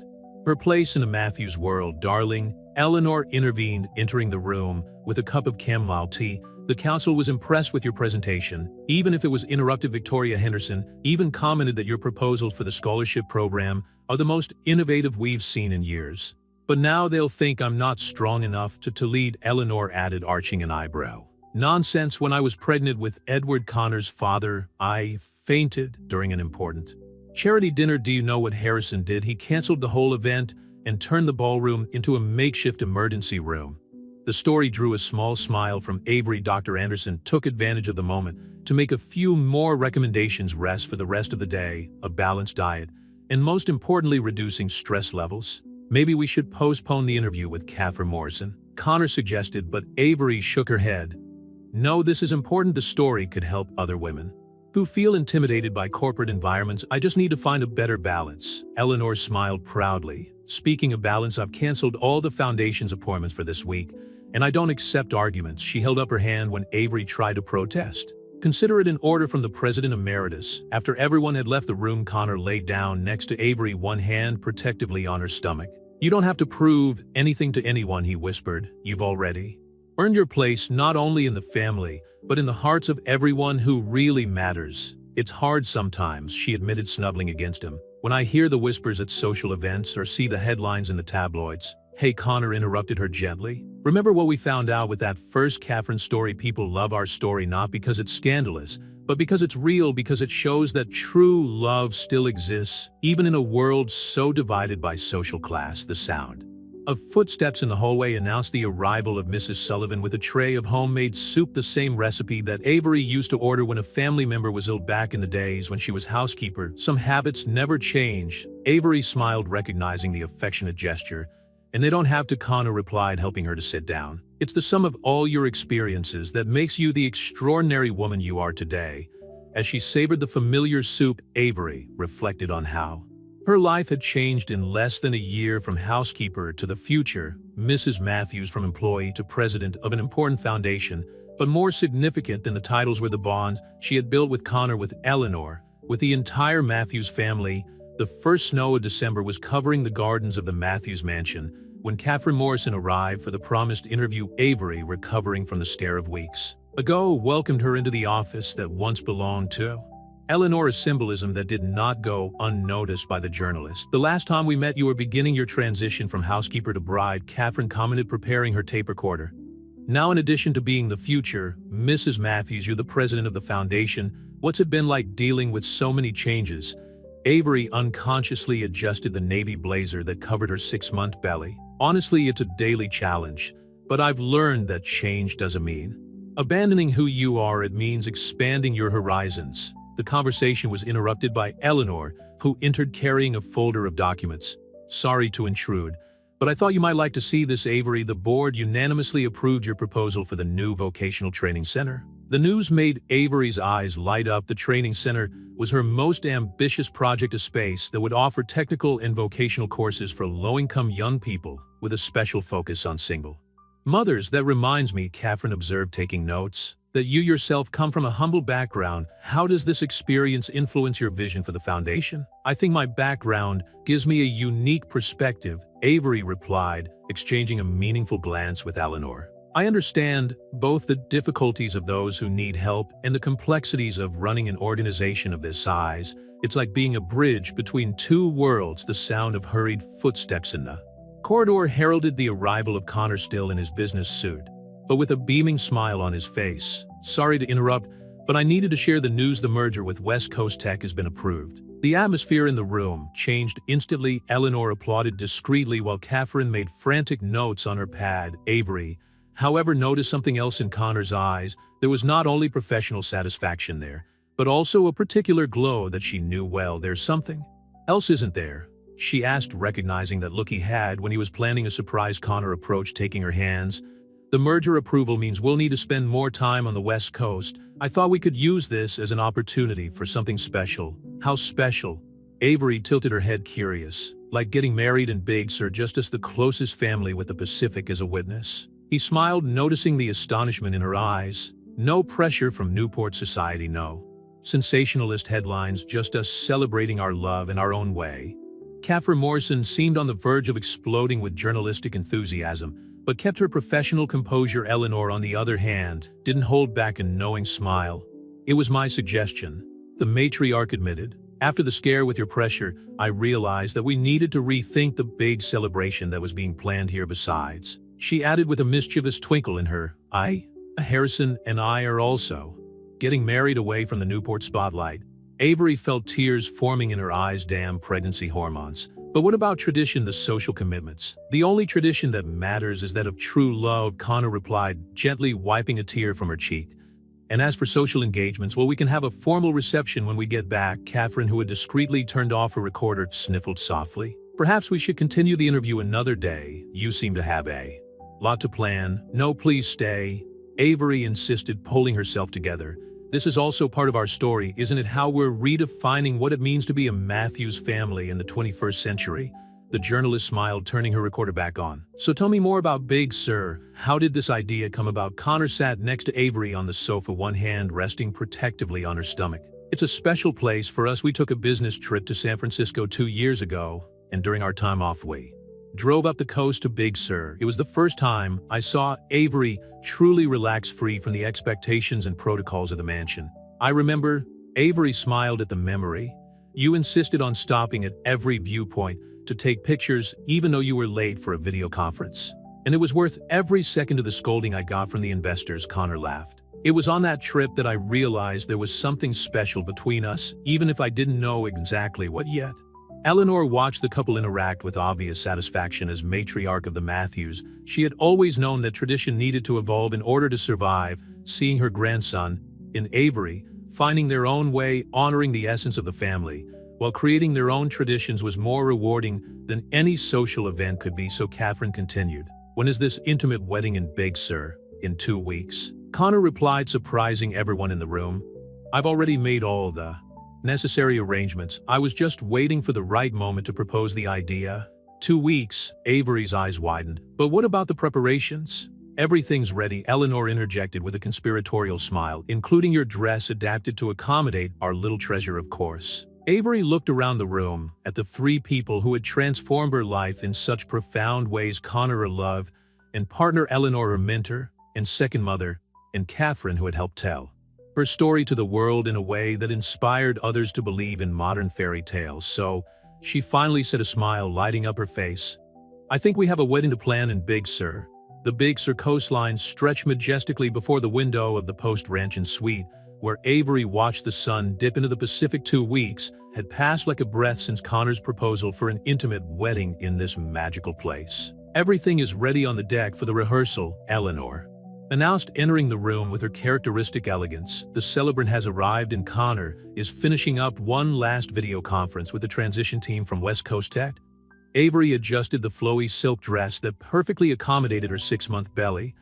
her place in the Maid'S world. "Darling," Eleanor intervened, entering the room with a cup of chamomile tea. "The council was impressed with your presentation, even if it was interrupted." Victoria Henderson even commented that your proposals for the scholarship program are the most innovative we've seen in years. But now they'll think I'm not strong enough to lead," Eleanor added, arching an eyebrow. "Nonsense. When I was pregnant with Edward Connor's father, I fainted during an important charity dinner. Do you know what Harrison did? He canceled the whole event and turned the ballroom into a makeshift emergency room." The story drew a small smile from Avery. Dr. Anderson took advantage of the moment to make a few more recommendations: rest for the rest of the day, a balanced diet, and most importantly, reducing stress levels. "Maybe we should postpone the interview with Catherine Morrison," Connor suggested, but Avery shook her head. "No, this is important. The story could help other women who feel intimidated by corporate environments. I just need to find a better balance." Eleanor smiled proudly. "Speaking of balance, I've canceled all the foundation's appointments for this week, and I don't accept arguments." She held up her hand when Avery tried to protest. "Consider it an order from the President Emeritus." After everyone had left the room, Connor lay down next to Avery, one hand protectively on her stomach. "You don't have to prove anything to anyone," he whispered. "You've already earned your place, not only in the family, but in the hearts of everyone who really matters." "It's hard sometimes," she admitted, snuggling against him, "when I hear the whispers at social events or see the headlines in the tabloids." "Hey," Connor interrupted her gently. "Remember what we found out with that first Catherine story? People love our story not because it's scandalous, but because it's real, because it shows that true love still exists, even in a world so divided by social class." The sound of footsteps in the hallway announced the arrival of Mrs. Sullivan with a tray of homemade soup, the same recipe that Avery used to order when a family member was ill back in the days when she was housekeeper. "Some habits never change." Avery smiled, recognizing the affectionate gesture. "And they don't have to," Connor replied, helping her to sit down. "It's the sum of all your experiences that makes you the extraordinary woman you are today." As she savored the familiar soup, Avery reflected on how her life had changed in less than a year, from housekeeper to the future Mrs. Matthews, from employee to president of an important foundation. But more significant than the titles were the bond she had built with Connor, with Eleanor, with the entire Matthews family. The first snow of December was covering the gardens of the Matthews mansion when Catherine Morrison arrived for the promised interview. Avery, recovering from the scare of weeks ago, welcomed her into the office that once belonged to Eleanor, a symbolism that did not go unnoticed by the journalist. "The last time we met, you were beginning your transition from housekeeper to bride," Catherine commented, preparing her tape recorder. "Now, in addition to being the future Mrs. Matthews, you're the president of the foundation. What's it been like dealing with so many changes?" Avery unconsciously adjusted the navy blazer that covered her 6-month belly. "Honestly, it's a daily challenge, but I've learned that change doesn't mean abandoning who you are. It means expanding your horizons." The conversation was interrupted by Eleanor, who entered carrying a folder of documents. "Sorry to intrude, but I thought you might like to see this, Avery. The board unanimously approved your proposal for the new vocational training center." The news made Avery's eyes light up. The training center was her most ambitious project, a space that would offer technical and vocational courses for low-income young people, with a special focus on single mothers. "That reminds me," Catherine observed, taking notes, "that you yourself come from a humble background. How does this experience influence your vision for the foundation?" "I think my background gives me a unique perspective," Avery replied, exchanging a meaningful glance with Eleanor. "I understand both the difficulties of those who need help and the complexities of running an organization of this size. It's like being a bridge between two worlds." The sound of hurried footsteps in the corridor heralded the arrival of Connor, still in his business suit, but with a beaming smile on his face. "Sorry to interrupt, but I needed to share the news. The merger with West Coast Tech has been approved." The atmosphere in the room changed instantly. Eleanor applauded discreetly while Catherine made frantic notes on her pad. Avery, however, noticed something else in Connor's eyes. There was not only professional satisfaction there, but also a particular glow that she knew well. "There's something else, isn't there?" she asked, recognizing that look he had when he was planning a surprise. Connor approached, taking her hands. "The merger approval means we'll need to spend more time on the West Coast. I thought we could use this as an opportunity for something special." "How special?" Avery tilted her head, curious. "Like getting married in Big Sur, just as the closest family with the Pacific as a witness." He smiled, noticing the astonishment in her eyes. "No pressure from Newport society, no sensationalist headlines, just us celebrating our love in our own way." Catherine Morrison seemed on the verge of exploding with journalistic enthusiasm, but kept her professional composure. Eleanor, on the other hand, didn't hold back a knowing smile. "It was my suggestion," the matriarch admitted. After the scare with your pressure, I realized that we needed to rethink the big celebration that was being planned here besides. She added with a mischievous twinkle in her eye. Harrison and I are also getting married away from the Newport spotlight. Avery felt tears forming in her eyes. Damn pregnancy hormones. But what about tradition, the social commitments? The only tradition that matters is that of true love, Connor replied, gently wiping a tear from her cheek. And as for social engagements, well, we can have a formal reception when we get back. Catherine, who had discreetly turned off her recorder, sniffled softly. Perhaps we should continue the interview another day. You seem to have a lot to plan. No, please stay. Avery insisted, pulling herself together. This is also part of our story, isn't it? How we're redefining what it means to be a Matthews family in the 21st century. The journalist smiled, turning her recorder back on. So tell me more about Big Sir. How did this idea come about? Connor sat next to Avery on the sofa, one hand resting protectively on her stomach. It's a special place for us. We took a business trip to San Francisco 2 years ago, and during our time off we drove up the coast to Big Sur. It was the first time I saw Avery truly relax, free from the expectations and protocols of the mansion. I remember, Avery smiled at the memory. You insisted on stopping at every viewpoint to take pictures even though you were late for a video conference. And it was worth every second of the scolding I got from the investors, Connor laughed. It was on that trip that I realized there was something special between us, even if I didn't know exactly what yet. Eleanor watched the couple interact with obvious satisfaction. As matriarch of the Matthews, she had always known that tradition needed to evolve in order to survive. Seeing her grandson, in Avery, finding their own way, honoring the essence of the family, while creating their own traditions was more rewarding than any social event could be. So Catherine continued, when is this intimate wedding in Big Sur? In 2 weeks. Connor replied, surprising everyone in the room. I've already made all the necessary arrangements. I was just waiting for the right moment to propose the idea. 2 weeks, Avery's eyes widened. But what about the preparations? Everything's ready, Eleanor interjected with a conspiratorial smile, including your dress adapted to accommodate our little treasure, of course. Avery looked around the room at the 3 people who had transformed her life in such profound ways: Connor, her love, and partner; Eleanor, her mentor and second mother; and Catherine, who had helped tell her story to the world in a way that inspired others to believe in modern fairy tales. So, she finally said, a smile lighting up her face, I think we have a wedding to plan in Big Sur. The Big Sur coastline stretched majestically before the window of the Post Ranch and Suite, where Avery watched the sun dip into the Pacific. 2 weeks had passed like a breath since Connor's proposal for an intimate wedding in this magical place. Everything is ready on the deck for the rehearsal, Eleanor announced, entering the room with her characteristic elegance. The celebrant has arrived and Connor is finishing up one last video conference with the transition team from West Coast Tech. Avery adjusted the flowy silk dress that perfectly accommodated her 6-month belly.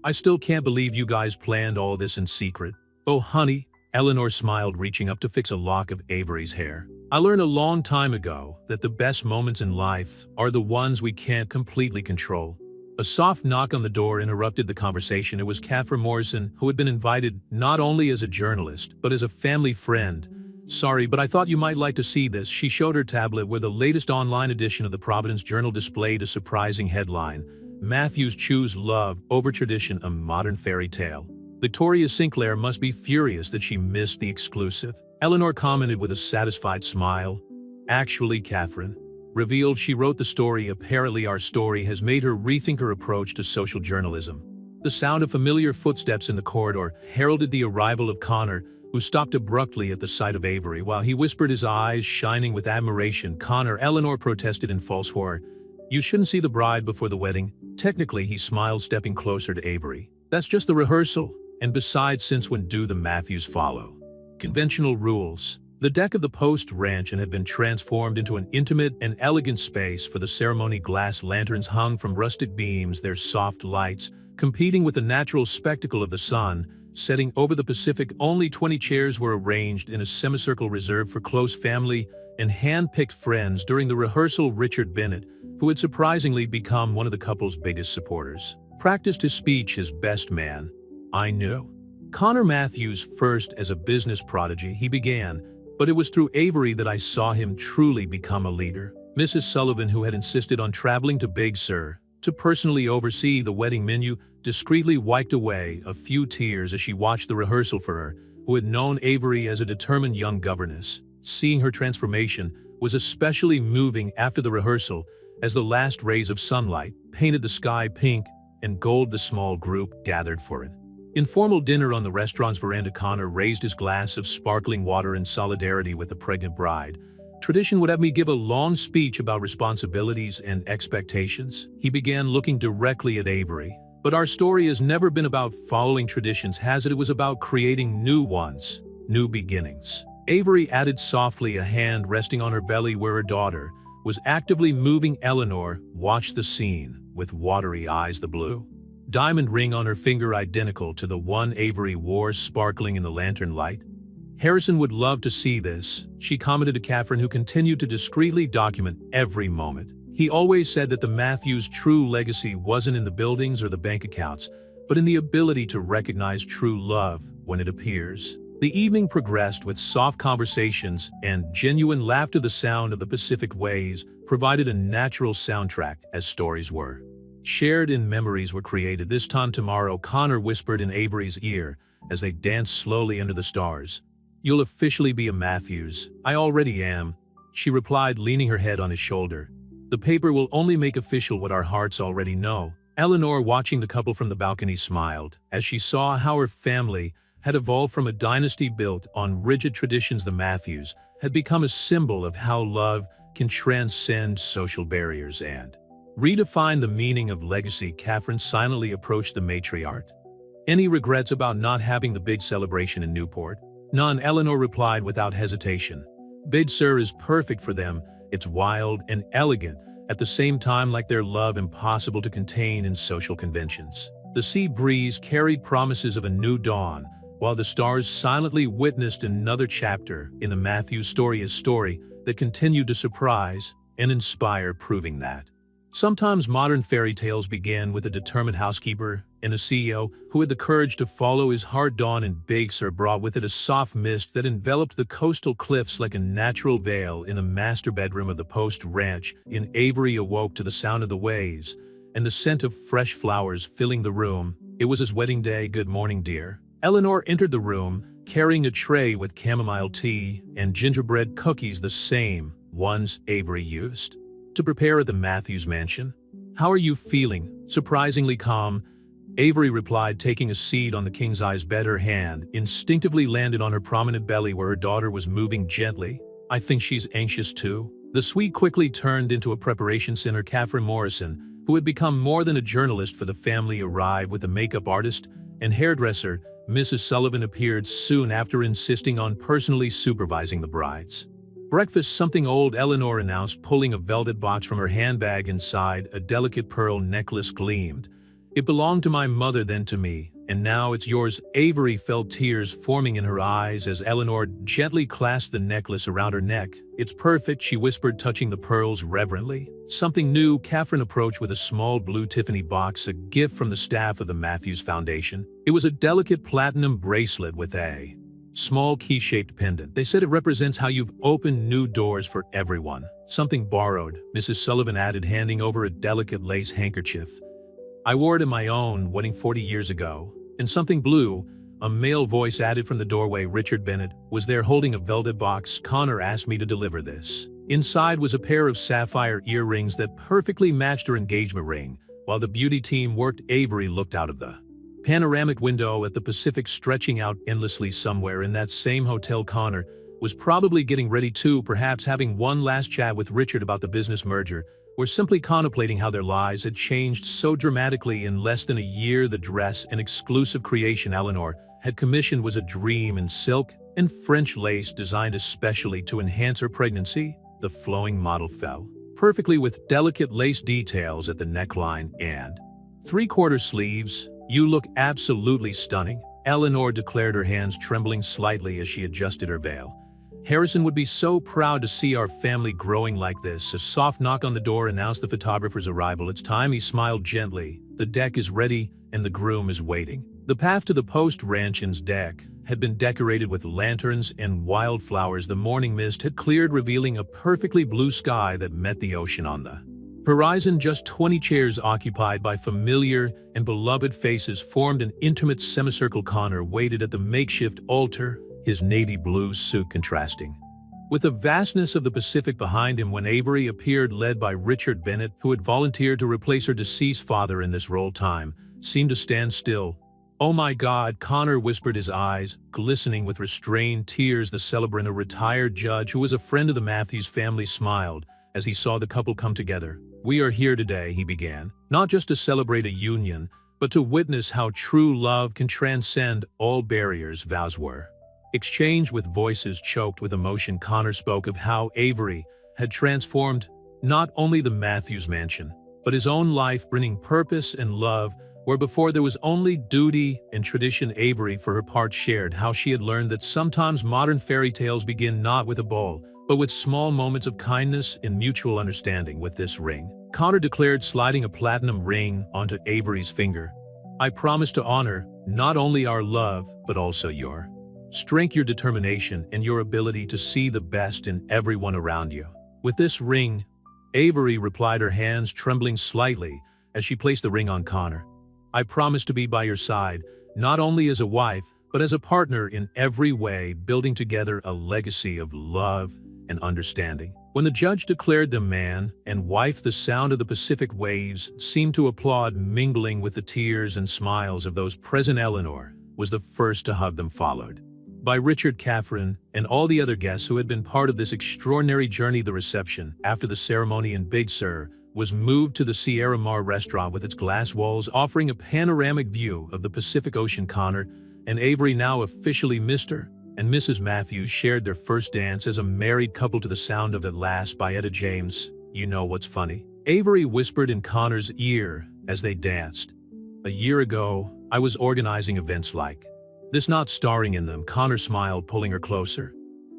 I still can't believe you guys planned all this in secret. Oh, honey, Eleanor smiled, reaching up to fix a lock of Avery's hair. I learned a long time ago that the best moments in life are the ones we can't completely control. A soft knock on the door interrupted the conversation. It was Catherine Morrison, who had been invited not only as a journalist, but as a family friend. Sorry, but I thought you might like to see this. She showed her tablet where the latest online edition of the Providence Journal displayed a surprising headline: Matthews choose love over tradition, a modern fairy tale. Victoria Sinclair must be furious that she missed the exclusive. Eleanor commented with a satisfied smile. Actually, Catherine revealed, she wrote the story. Apparently our story has made her rethink her approach to social journalism. The sound of familiar footsteps in the corridor heralded the arrival of Connor, who stopped abruptly at the sight of Avery while he whispered, his eyes shining with admiration. Connor, Eleanor protested in false horror. You shouldn't see the bride before the wedding. Technically, he smiled, stepping closer to Avery. That's just the rehearsal. And besides, since when do the Matthews follow conventional rules? The deck of the Post Ranch had been transformed into an intimate and elegant space for the ceremony. Glass lanterns hung from rustic beams, their soft lights competing with the natural spectacle of the sun setting over the Pacific. Only 20 chairs were arranged in a semicircle reserved for close family and hand-picked friends. During the rehearsal, Richard Bennett, who had surprisingly become one of the couple's biggest supporters, practiced his speech, his best man. I knew Connor Matthews first as a business prodigy. He began, but it was through Avery that I saw him truly become a leader. Mrs. Sullivan, who had insisted on traveling to Big Sur to personally oversee the wedding menu, discreetly wiped away a few tears as she watched the rehearsal for her, who had known Avery as a determined young governess. Seeing her transformation was especially moving after the rehearsal, as the last rays of sunlight painted the sky pink and gold. The small group gathered for an informal dinner on the restaurant's veranda. Connor raised his glass of sparkling water in solidarity with the pregnant bride. Tradition would have me give a long speech about responsibilities and expectations. He began looking directly at Avery. But our story has never been about following traditions, has it? It was about creating new ones, new beginnings. Avery added softly, a hand resting on her belly where her daughter was actively moving. Eleanor watched the scene with watery eyes, the blue diamond ring on her finger identical to the one Avery wore sparkling in the lantern light. Harrison would love to see this, she commented to Catherine, who continued to discreetly document every moment. He always said that the Matthews' true legacy wasn't in the buildings or the bank accounts, but in the ability to recognize true love when it appears. The evening progressed with soft conversations and genuine laughter. The sound of the Pacific waves provided a natural soundtrack as stories were shared and memories were created. This time tomorrow, Connor whispered in Avery's ear as they danced slowly under the stars. "You'll officially be a Matthews." "I already am," she replied, leaning her head on his shoulder. "The paper will only make official what our hearts already know." Eleanor, watching the couple from the balcony, smiled as she saw how her family had evolved from a dynasty built on rigid traditions. The Matthews had become a symbol of how love can transcend social barriers and redefine the meaning of legacy. Catherine silently approached the matriarch. "Any regrets about not having the big celebration in Newport?" "None," Eleanor replied without hesitation. "Big Sur is perfect for them. It's wild and elegant, at the same time like their love impossible to contain in social conventions." The sea breeze carried promises of a new dawn, while the stars silently witnessed another chapter in the Matthews story, a story that continued to surprise and inspire, proving that sometimes modern fairy tales began with a determined housekeeper and a CEO who had the courage to follow his heart. Dawn in Big Sur brought with it a soft mist that enveloped the coastal cliffs like a natural veil. In the master bedroom of the Post Ranch in Avery awoke to the sound of the waves and the scent of fresh flowers filling the room. It was his wedding day. "Good morning, dear." Eleanor entered the room, carrying a tray with chamomile tea and gingerbread cookies, the same ones Avery used to prepare at the Matthews mansion. "How are you feeling?" "Surprisingly calm," Avery replied, taking a seat on the king-size bed. Her hand instinctively landed on her prominent belly where her daughter was moving gently. "I think she's anxious too." The suite quickly turned into a preparation center. Catherine Morrison, who had become more than a journalist for the family, arrived with a makeup artist and hairdresser. Mrs. Sullivan appeared soon after, insisting on personally supervising the brides. "Breakfast, something old," Eleanor announced, pulling a velvet box from her handbag. Inside, a delicate pearl necklace gleamed. "It belonged to my mother, then to me, and now it's yours." Avery felt tears forming in her eyes as Eleanor gently clasped the necklace around her neck. "It's perfect," she whispered, touching the pearls reverently. "Something new." Catherine approached with a small blue Tiffany box, a gift from the staff of the Matthews Foundation. It was a delicate platinum bracelet with a small key-shaped pendant. "They said it represents how you've opened new doors for everyone." "Something borrowed," Mrs. Sullivan added, handing over a delicate lace handkerchief. "I wore it in my own wedding 40 years ago." "And something blue," a male voice added from the doorway. Richard Bennett was there holding a velvet box. "Connor asked me to deliver this." Inside was a pair of sapphire earrings that perfectly matched her engagement ring. While the beauty team worked, Avery looked out of the panoramic window at the Pacific stretching out endlessly. Somewhere in that same hotel, Connor was probably getting ready to, perhaps having one last chat with Richard about the business merger, or simply contemplating how their lives had changed so dramatically in less than a year. The dress, an exclusive creation Eleanor had commissioned, was a dream in silk and French lace designed especially to enhance her pregnancy. The flowing model fell perfectly with delicate lace details at the neckline and three-quarter sleeves. "You look absolutely stunning," Eleanor declared, her hands trembling slightly as she adjusted her veil. "Harrison would be so proud to see our family growing like this." A soft knock on the door announced the photographer's arrival. "It's time," he smiled gently. "The deck is ready and the groom is waiting." The path to the Post Ranch's deck had been decorated with lanterns and wildflowers. The morning mist had cleared, revealing a perfectly blue sky that met the ocean on the horizon. Just 20 chairs occupied by familiar and beloved faces formed an intimate semicircle. Connor waited at the makeshift altar, his navy blue suit contrasting With the vastness of the Pacific behind him when Avery appeared led by Richard Bennett, who had volunteered to replace her deceased father in this role, time seemed to stand still. "Oh my God," Connor whispered, his eyes glistening with restrained tears. The celebrant, a retired judge who was a friend of the Matthews family, smiled as he saw the couple come together. "We are here today," he began, "not just to celebrate a union, but to witness how true love can transcend all barriers." Vows were exchanged with voices choked with emotion. Connor spoke of how Avery had transformed not only the Matthews mansion, but his own life, bringing purpose and love where before there was only duty and tradition. Avery, for her part, shared how she had learned that sometimes modern fairy tales begin not with a ball, but with small moments of kindness and mutual understanding. "With this ring," Connor declared, sliding a platinum ring onto Avery's finger, "I promise to honor not only our love, but also your strength, your determination, and your ability to see the best in everyone around you." "With this ring," Avery replied, her hands trembling slightly as she placed the ring on Connor, "I promise to be by your side, not only as a wife, but as a partner in every way, building together a legacy of love and understanding." When the judge declared them man and wife, the sound of the Pacific waves seemed to applaud, mingling with the tears and smiles of those present. Eleanor was the first to hug them, followed by Richard, Catherine, and all the other guests who had been part of this extraordinary journey. The reception, after the ceremony in Big Sur, was moved to the Sierra Mar restaurant with its glass walls offering a panoramic view of the Pacific Ocean. Connor and Avery, now officially Mr. and Mrs. Matthews, shared their first dance as a married couple to the sound of "At Last" by Etta James. "You know what's funny?" Avery whispered in Connor's ear as they danced. "A year ago, I was organizing events like this, not starring in them." Connor smiled, pulling her closer.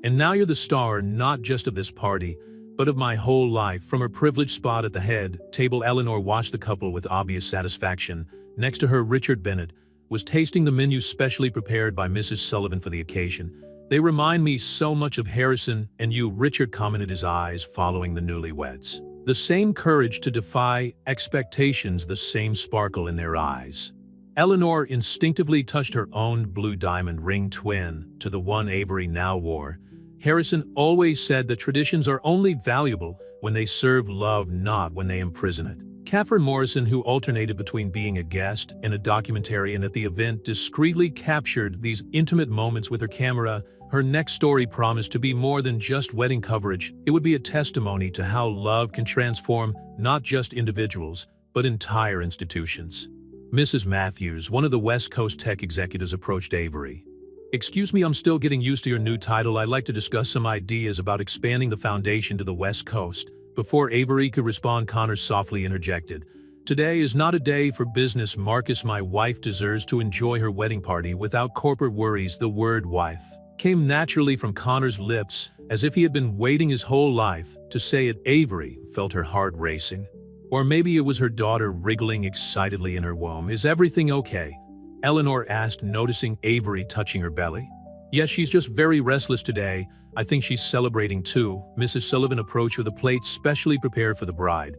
"And now you're the star, not just of this party, but of my whole life." From her privileged spot at the head table, Eleanor watched the couple with obvious satisfaction. Next to her, Richard Bennett was tasting the menu specially prepared by Mrs. Sullivan for the occasion. "They remind me so much of Harrison and you," Richard commented, his eyes following the newlyweds. The same courage to defy expectations, the same sparkle in their eyes. Eleanor instinctively touched her own blue diamond ring, twin to the one Avery now wore. "Harrison always said that traditions are only valuable when they serve love, not when they imprison it." Catherine Morrison, who alternated between being a guest and a documentarian at the event, discreetly captured these intimate moments with her camera. Her next story promised to be more than just wedding coverage. It would be a testimony to how love can transform not just individuals, but entire institutions. Mrs. Matthews, one of the West Coast tech executives, approached Avery. "Excuse me, I'm still getting used to your new title. I'd like to discuss some ideas about expanding the foundation to the West Coast." Before Avery could respond, Connor softly interjected, "Today is not a day for business, Marcus. My wife deserves to enjoy her wedding party without corporate worries." The word "wife" came naturally from Connor's lips, as if he had been waiting his whole life to say it. Avery felt her heart racing. Or maybe it was her daughter wriggling excitedly in her womb. "Is everything okay?" Eleanor asked, noticing Avery touching her belly. "Yes, she's just very restless today. I think she's celebrating too." Mrs. Sullivan approached with a plate specially prepared for the bride.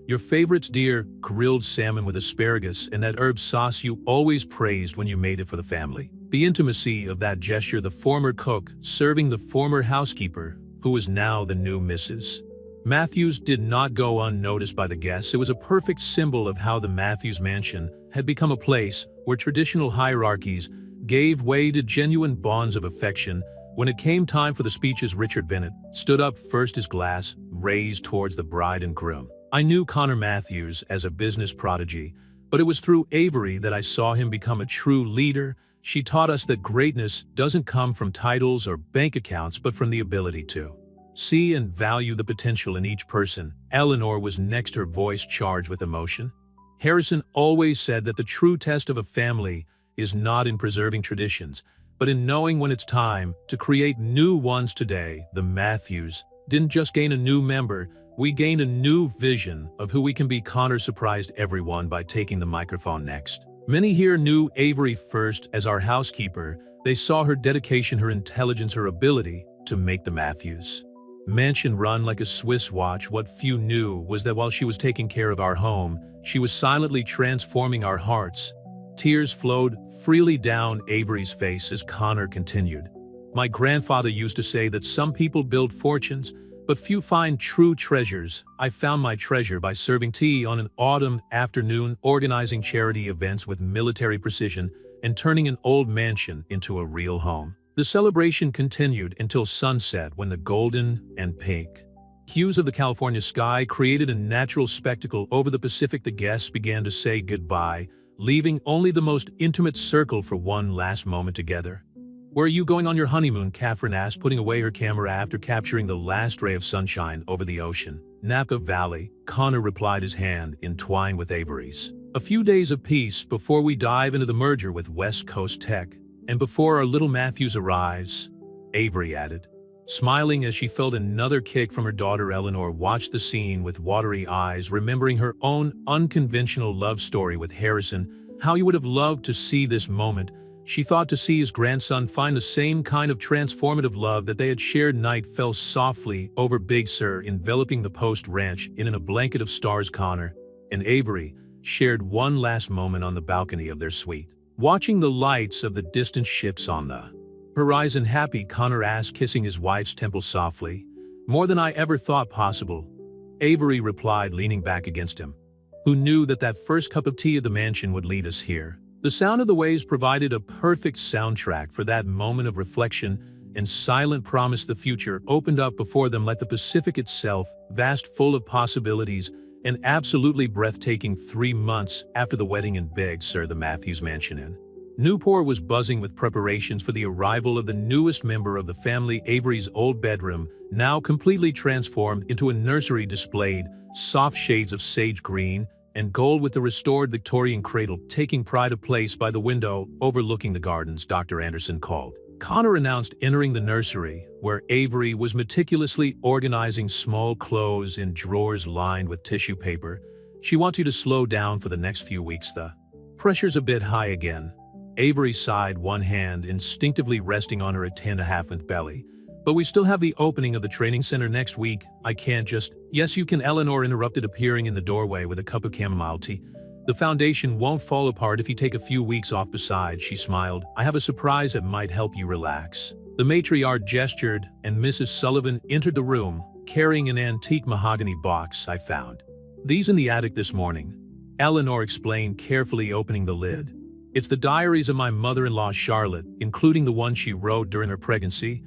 "Your favorites, dear, grilled salmon with asparagus and that herb sauce you always praised when you made it for the family." The intimacy of that gesture, the former cook serving the former housekeeper, who was now the new Mrs. Matthews, did not go unnoticed by the guests. It was a perfect symbol of how the Matthews mansion had become a place where traditional hierarchies gave way to genuine bonds of affection. When it came time for the speeches, Richard Bennett stood up first, his glass raised towards the bride and groom. "I knew Connor Matthews as a business prodigy, but it was through Avery that I saw him become a true leader. She taught us that greatness doesn't come from titles or bank accounts, but from the ability to see and value the potential in each person." Eleanor was next, her voice charged with emotion. "Harrison always said that the true test of a family is not in preserving traditions, but in knowing when it's time to create new ones." Today, the Matthews didn't just gain a new member, we gained a new vision of who we can be. Connor surprised everyone by taking the microphone next. Many here knew Avery first as our housekeeper. They saw her dedication, her intelligence, her ability to make the Matthews mansion run like a Swiss watch. What few knew was that while she was taking care of our home, she was silently transforming our hearts. Tears flowed freely down Avery's face as Connor continued. My grandfather used to say that some people build fortunes, but few find true treasures. I found my treasure by serving tea on an autumn afternoon, organizing charity events with military precision, and turning an old mansion into a real home. The celebration continued until sunset when the golden and pink hues of the California sky created a natural spectacle over the Pacific. The guests began to say goodbye, leaving only the most intimate circle for one last moment together. "Where are you going on your honeymoon?" Catherine asked, putting away her camera after capturing the last ray of sunshine over the ocean. "Napa Valley," Connor replied, his hand entwined with Avery's. "A few days of peace before we dive into the merger with West Coast Tech, and before our little Matthews arrives," Avery added. Smiling as she felt another kick from her daughter, Eleanor watched the scene with watery eyes, remembering her own unconventional love story with Harrison. How he would have loved to see this moment. She thought to see his grandson find the same kind of transformative love that they had shared. Night fell softly over Big Sur, enveloping the Post Ranch in a blanket of stars. Connor and Avery shared one last moment on the balcony of their suite, watching the lights of the distant ships on the horizon. "Happy?" Connor asked, kissing his wife's temple softly. "More than I ever thought possible," Avery replied, leaning back against him. "Who knew that first cup of tea at the mansion would lead us here?" The sound of the waves provided a perfect soundtrack for that moment of reflection and silent promise. The future opened up before them like the Pacific itself, vast, full of possibilities, and absolutely breathtaking. 3 months after the wedding in Big Sur, the Matthews mansion in Newport was buzzing with preparations for the arrival of the newest member of the family. Avery's old bedroom, now completely transformed into a nursery, displayed soft shades of sage green and gold with the restored Victorian cradle taking pride of place by the window overlooking the gardens. Dr. Anderson called. Connor announced, entering the nursery, where Avery was meticulously organizing small clothes in drawers lined with tissue paper. "She wants you to slow down for the next few weeks. The pressure's a bit high again." Avery sighed, one hand instinctively resting on her 10.5-inch belly. "But we still have the opening of the training center next week. I can't just—" "Yes, you can," Eleanor interrupted, appearing in the doorway with a cup of chamomile tea. "The foundation won't fall apart if you take a few weeks off." Besides, she smiled, "I have a surprise that might help you relax." The matriarch gestured, and Mrs. Sullivan entered the room, carrying an antique mahogany box. "I found these in the attic this morning," Eleanor explained, carefully opening the lid. "It's the diaries of my mother-in-law, Charlotte, including the one she wrote during her pregnancy."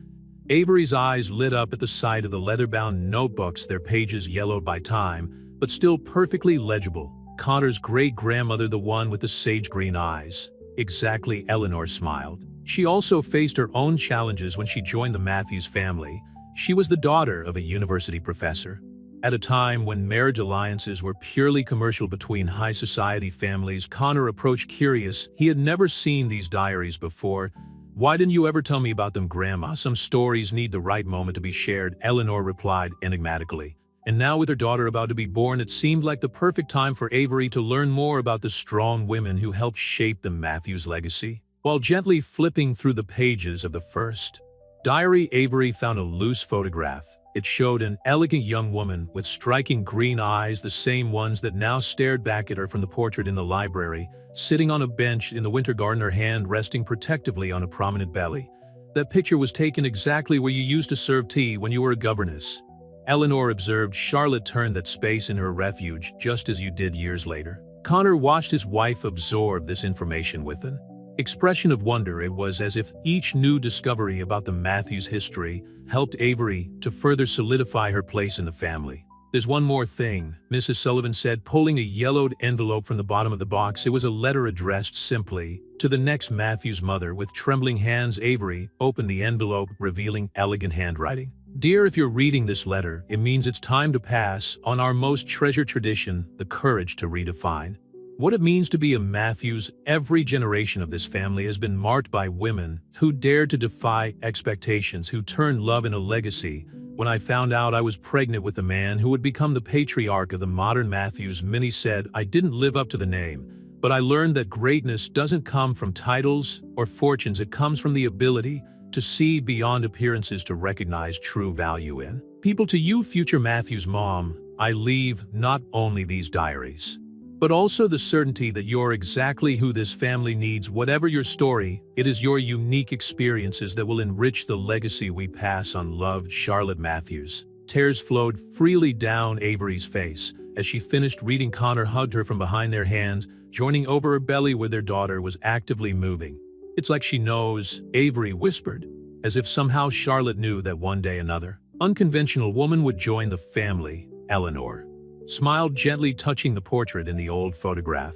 Avery's eyes lit up at the sight of the leather-bound notebooks, their pages yellowed by time, but still perfectly legible. "Connor's great-grandmother, the one with the sage-green eyes." "Exactly," Eleanor smiled. She also faced her own challenges when she joined the Matthews family. She was the daughter of a university professor. At a time when marriage alliances were purely commercial between high-society families, Connor approached curious. He had never seen these diaries before. "Why didn't you ever tell me about them, Grandma? Some stories need the right moment to be shared," Eleanor replied enigmatically. And now, with her daughter about to be born, it seemed like the perfect time for Avery to learn more about the strong women who helped shape the Matthews legacy. While gently flipping through the pages of the first diary, Avery found a loose photograph. It showed an elegant young woman with striking green eyes, the same ones that now stared back at her from the portrait in the library, sitting on a bench in the winter garden, her hand resting protectively on a prominent belly. "That picture was taken exactly where you used to serve tea when you were a governess," Eleanor observed. "Charlotte turned that space into her refuge, just as you did years later." Connor watched his wife absorb this information with an expression of wonder. It was as if each new discovery about the Matthews history helped Avery to further solidify her place in the family. "There's one more thing," Mrs. Sullivan said, pulling a yellowed envelope from the bottom of the box. It was a letter addressed simply to the next Matthews mother. With trembling hands, Avery opened the envelope, revealing elegant handwriting. "Dear, if you're reading this letter, it means it's time to pass on our most treasured tradition, the courage to redefine what it means to be a Matthews. Every generation of this family has been marked by women who dared to defy expectations, who turned love into legacy. When I found out I was pregnant with the man who would become the patriarch of the modern Matthews," Minnie said, "I didn't live up to the name. But I learned that greatness doesn't come from titles or fortunes. It comes from the ability to see beyond appearances, to recognize true value in people. To you, future Matthews mom, I leave not only these diaries, but also the certainty that you're exactly who this family needs. Whatever your story, it is your unique experiences that will enrich the legacy we pass on. Loved, Charlotte Mathews. Tears flowed freely down Avery's face. As she finished reading, Connor hugged her from behind, their hands joining over her belly where their daughter was actively moving. "It's like she knows," Avery whispered, as if somehow Charlotte knew that one day another unconventional woman would join the family. Eleanor smiled, gently touching the portrait in the old photograph.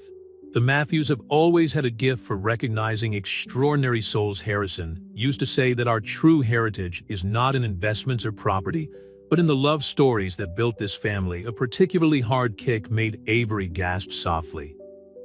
The Mathews have always had a gift for recognizing extraordinary souls. Harrison used to say that our true heritage is not in investments or property, but in the love stories that built this family. A particularly hard kick made Avery gasp softly.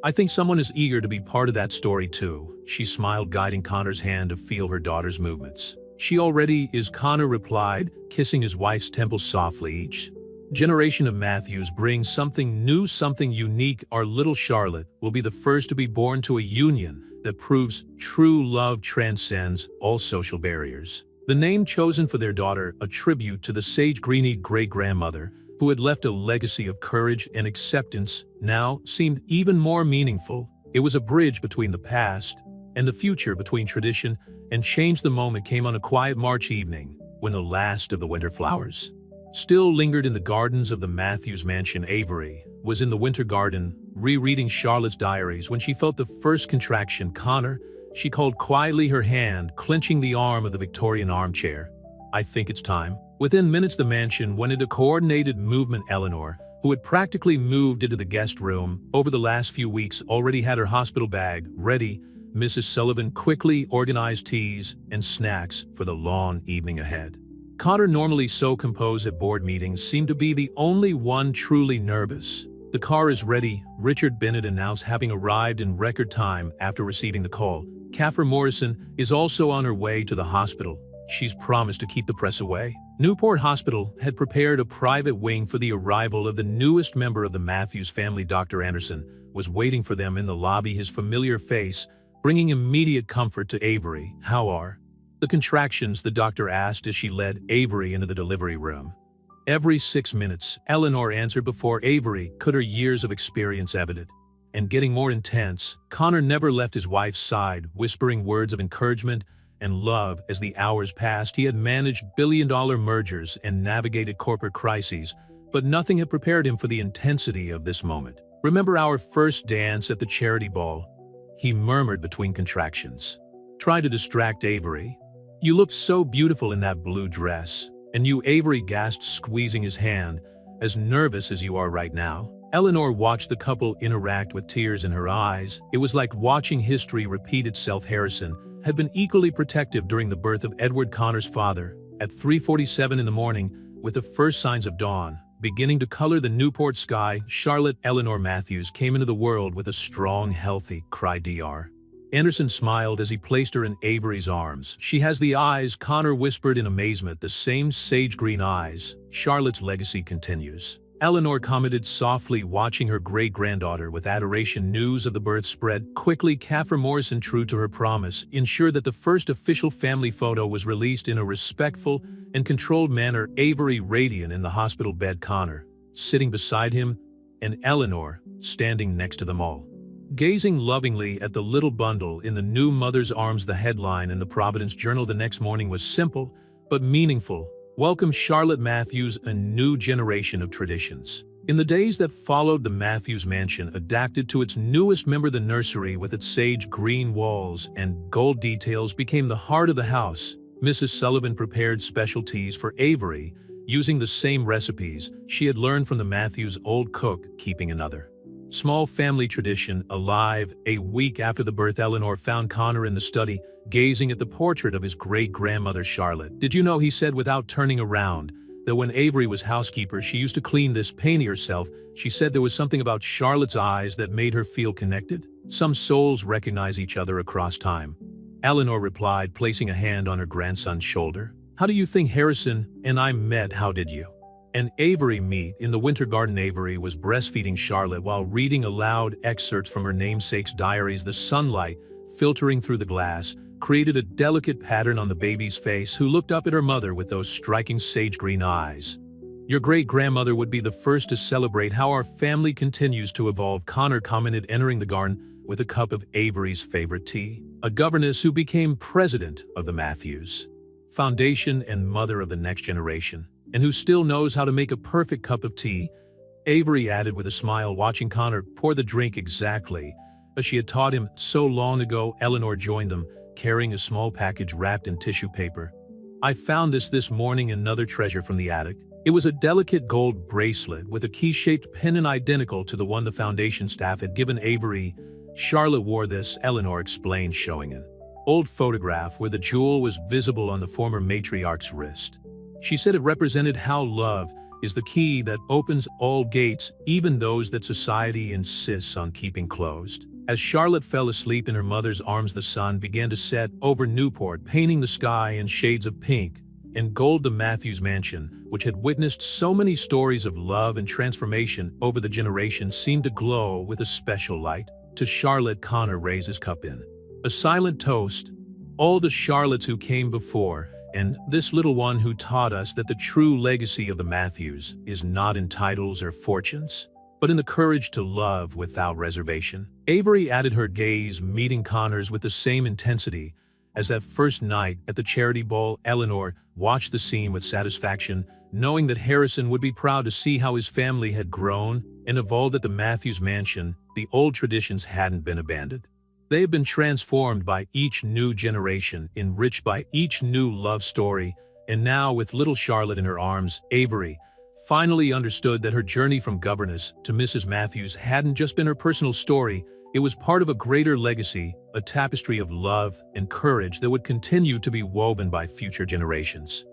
"I think someone is eager to be part of that story too," she smiled, guiding Connor's hand to feel her daughter's movements. "She already is," Connor replied, kissing his wife's temple softly. "Each generation of Mathews brings something new, something unique. Our little Charlotte will be the first to be born to a union that proves true love transcends all social barriers." The name chosen for their daughter, a tribute to the sage greeny great-grandmother who had left a legacy of courage and acceptance, now seemed even more meaningful. It was a bridge between the past and the future, between tradition and change. The moment came on a quiet March evening when the last of the winter flowers still lingered in the gardens of the Mathews mansion. Avery was in the winter garden, rereading Charlotte's diaries, when she felt the first contraction. "Connor," she called quietly, her hand clenching the arm of the Victorian armchair. "I think it's time." Within minutes, the mansion went into coordinated movement. Eleanor, who had practically moved into the guest room over the last few weeks, already had her hospital bag ready. Mrs. Sullivan quickly organized teas and snacks for the long evening ahead. Connor, normally so composed at board meetings, seemed to be the only one truly nervous. "The car is ready," Richard Bennett announced, having arrived in record time after receiving the call. "Kaffir Morrison is also on her way to the hospital. She's promised to keep the press away." Newport Hospital had prepared a private wing for the arrival of the newest member of the Mathews family. Dr. Anderson was waiting for them in the lobby, his familiar face bringing immediate comfort to Avery. "How are the contractions?" the doctor asked as she led Avery into the delivery room. "Every 6 minutes," Eleanor answered before Avery could, her years of experience evident. "And getting more intense." Connor never left his wife's side, whispering words of encouragement and love. As the hours passed, he had managed billion-dollar mergers and navigated corporate crises, but nothing had prepared him for the intensity of this moment. "Remember our first dance at the charity ball?" he murmured between contractions. "Try to distract Avery. You looked so beautiful in that blue dress." "And you," Avery gasped, squeezing his hand, "as nervous as you are right now." Eleanor watched the couple interact with tears in her eyes. It was like watching history repeat itself. Harrison had been equally protective during the birth of Edward, Connor's father. At 3:47 in the morning, with the first signs of dawn beginning to color the Newport sky, Charlotte Eleanor Mathews came into the world with a strong, healthy cry. Dr. Anderson smiled as he placed her in Avery's arms. "She has the eyes," Connor whispered in amazement, "the same sage green eyes." "Charlotte's legacy continues," Eleanor commented softly, watching her great-granddaughter with adoration. News of the birth spread quickly. Kaffir Morrison, true to her promise, ensured that the first official family photo was released in a respectful and controlled manner. Avery radiant in the hospital bed, Connor sitting beside him, and Eleanor standing next to them all, gazing lovingly at the little bundle in the new mother's arms. The headline in the Providence Journal the next morning was simple but meaningful: "Welcome Charlotte Mathews, a new generation of traditions." In the days that followed, the Mathews mansion adapted to its newest member. The nursery, with its sage green walls and gold details, became the heart of the house. Mrs. Sullivan prepared special teas for Avery, using the same recipes she had learned from the Mathews' old cook, keeping another small family tradition alive. A week after the birth, Eleanor found Connor in the study, gazing at the portrait of his great-grandmother Charlotte. "Did you know," he said without turning around, "that when Avery was housekeeper, she used to clean this painting herself?" She said there was something about Charlotte's eyes that made her feel connected. "Some souls recognize each other across time," Eleanor replied, placing a hand on her grandson's shoulder. "How do you think Harrison and I met? How did you and Avery meet?" In the winter garden, Avery was breastfeeding Charlotte while reading aloud excerpts from her namesake's diaries. The sunlight, filtering through the glass, created a delicate pattern on the baby's face, who looked up at her mother with those striking sage green eyes. Your great-grandmother would be the first to celebrate how our family continues to evolve, Connor commented, entering the garden with a cup of Avery's favorite tea. A governess who became president of the Maid'S Foundation and mother of the next generation, and who still knows how to make a perfect cup of tea, Avery added with a smile, watching Connor pour the drink exactly as she had taught him so long ago. Eleanor joined them, carrying a small package wrapped in tissue paper. I found this morning, another treasure from the attic. It was a delicate gold bracelet with a key-shaped pendant identical to the one the foundation staff had given Avery. Charlotte wore this, Eleanor explained, showing an old photograph where the jewel was visible on the former matriarch's wrist. She said it represented how love is the key that opens all gates, even those that society insists on keeping closed. As Charlotte fell asleep in her mother's arms, the sun began to set over Newport, painting the sky in shades of pink and gold. The Maid'S mansion, which had witnessed so many stories of love and transformation over the generations, seemed to glow with a special light. To Charlotte, Connor raised his cup in a silent toast. All the Charlottes who came before, and this little one who taught us that the true legacy of the Maid'S is not in titles or fortunes, but in the courage to love without reservation. Avery added, her gaze meeting Connor's with the same intensity as that first night at the charity ball. Eleanor watched the scene with satisfaction, knowing that Harrison would be proud to see how his family had grown and evolved at the Maid'S mansion. The old traditions hadn't been abandoned. They had been transformed by each new generation, enriched by each new love story, and now, with little Charlotte in her arms, Avery finally understood that her journey from governess to Mrs. Maid'S hadn't just been her personal story. It was part of a greater legacy, a tapestry of love and courage that would continue to be woven by future generations.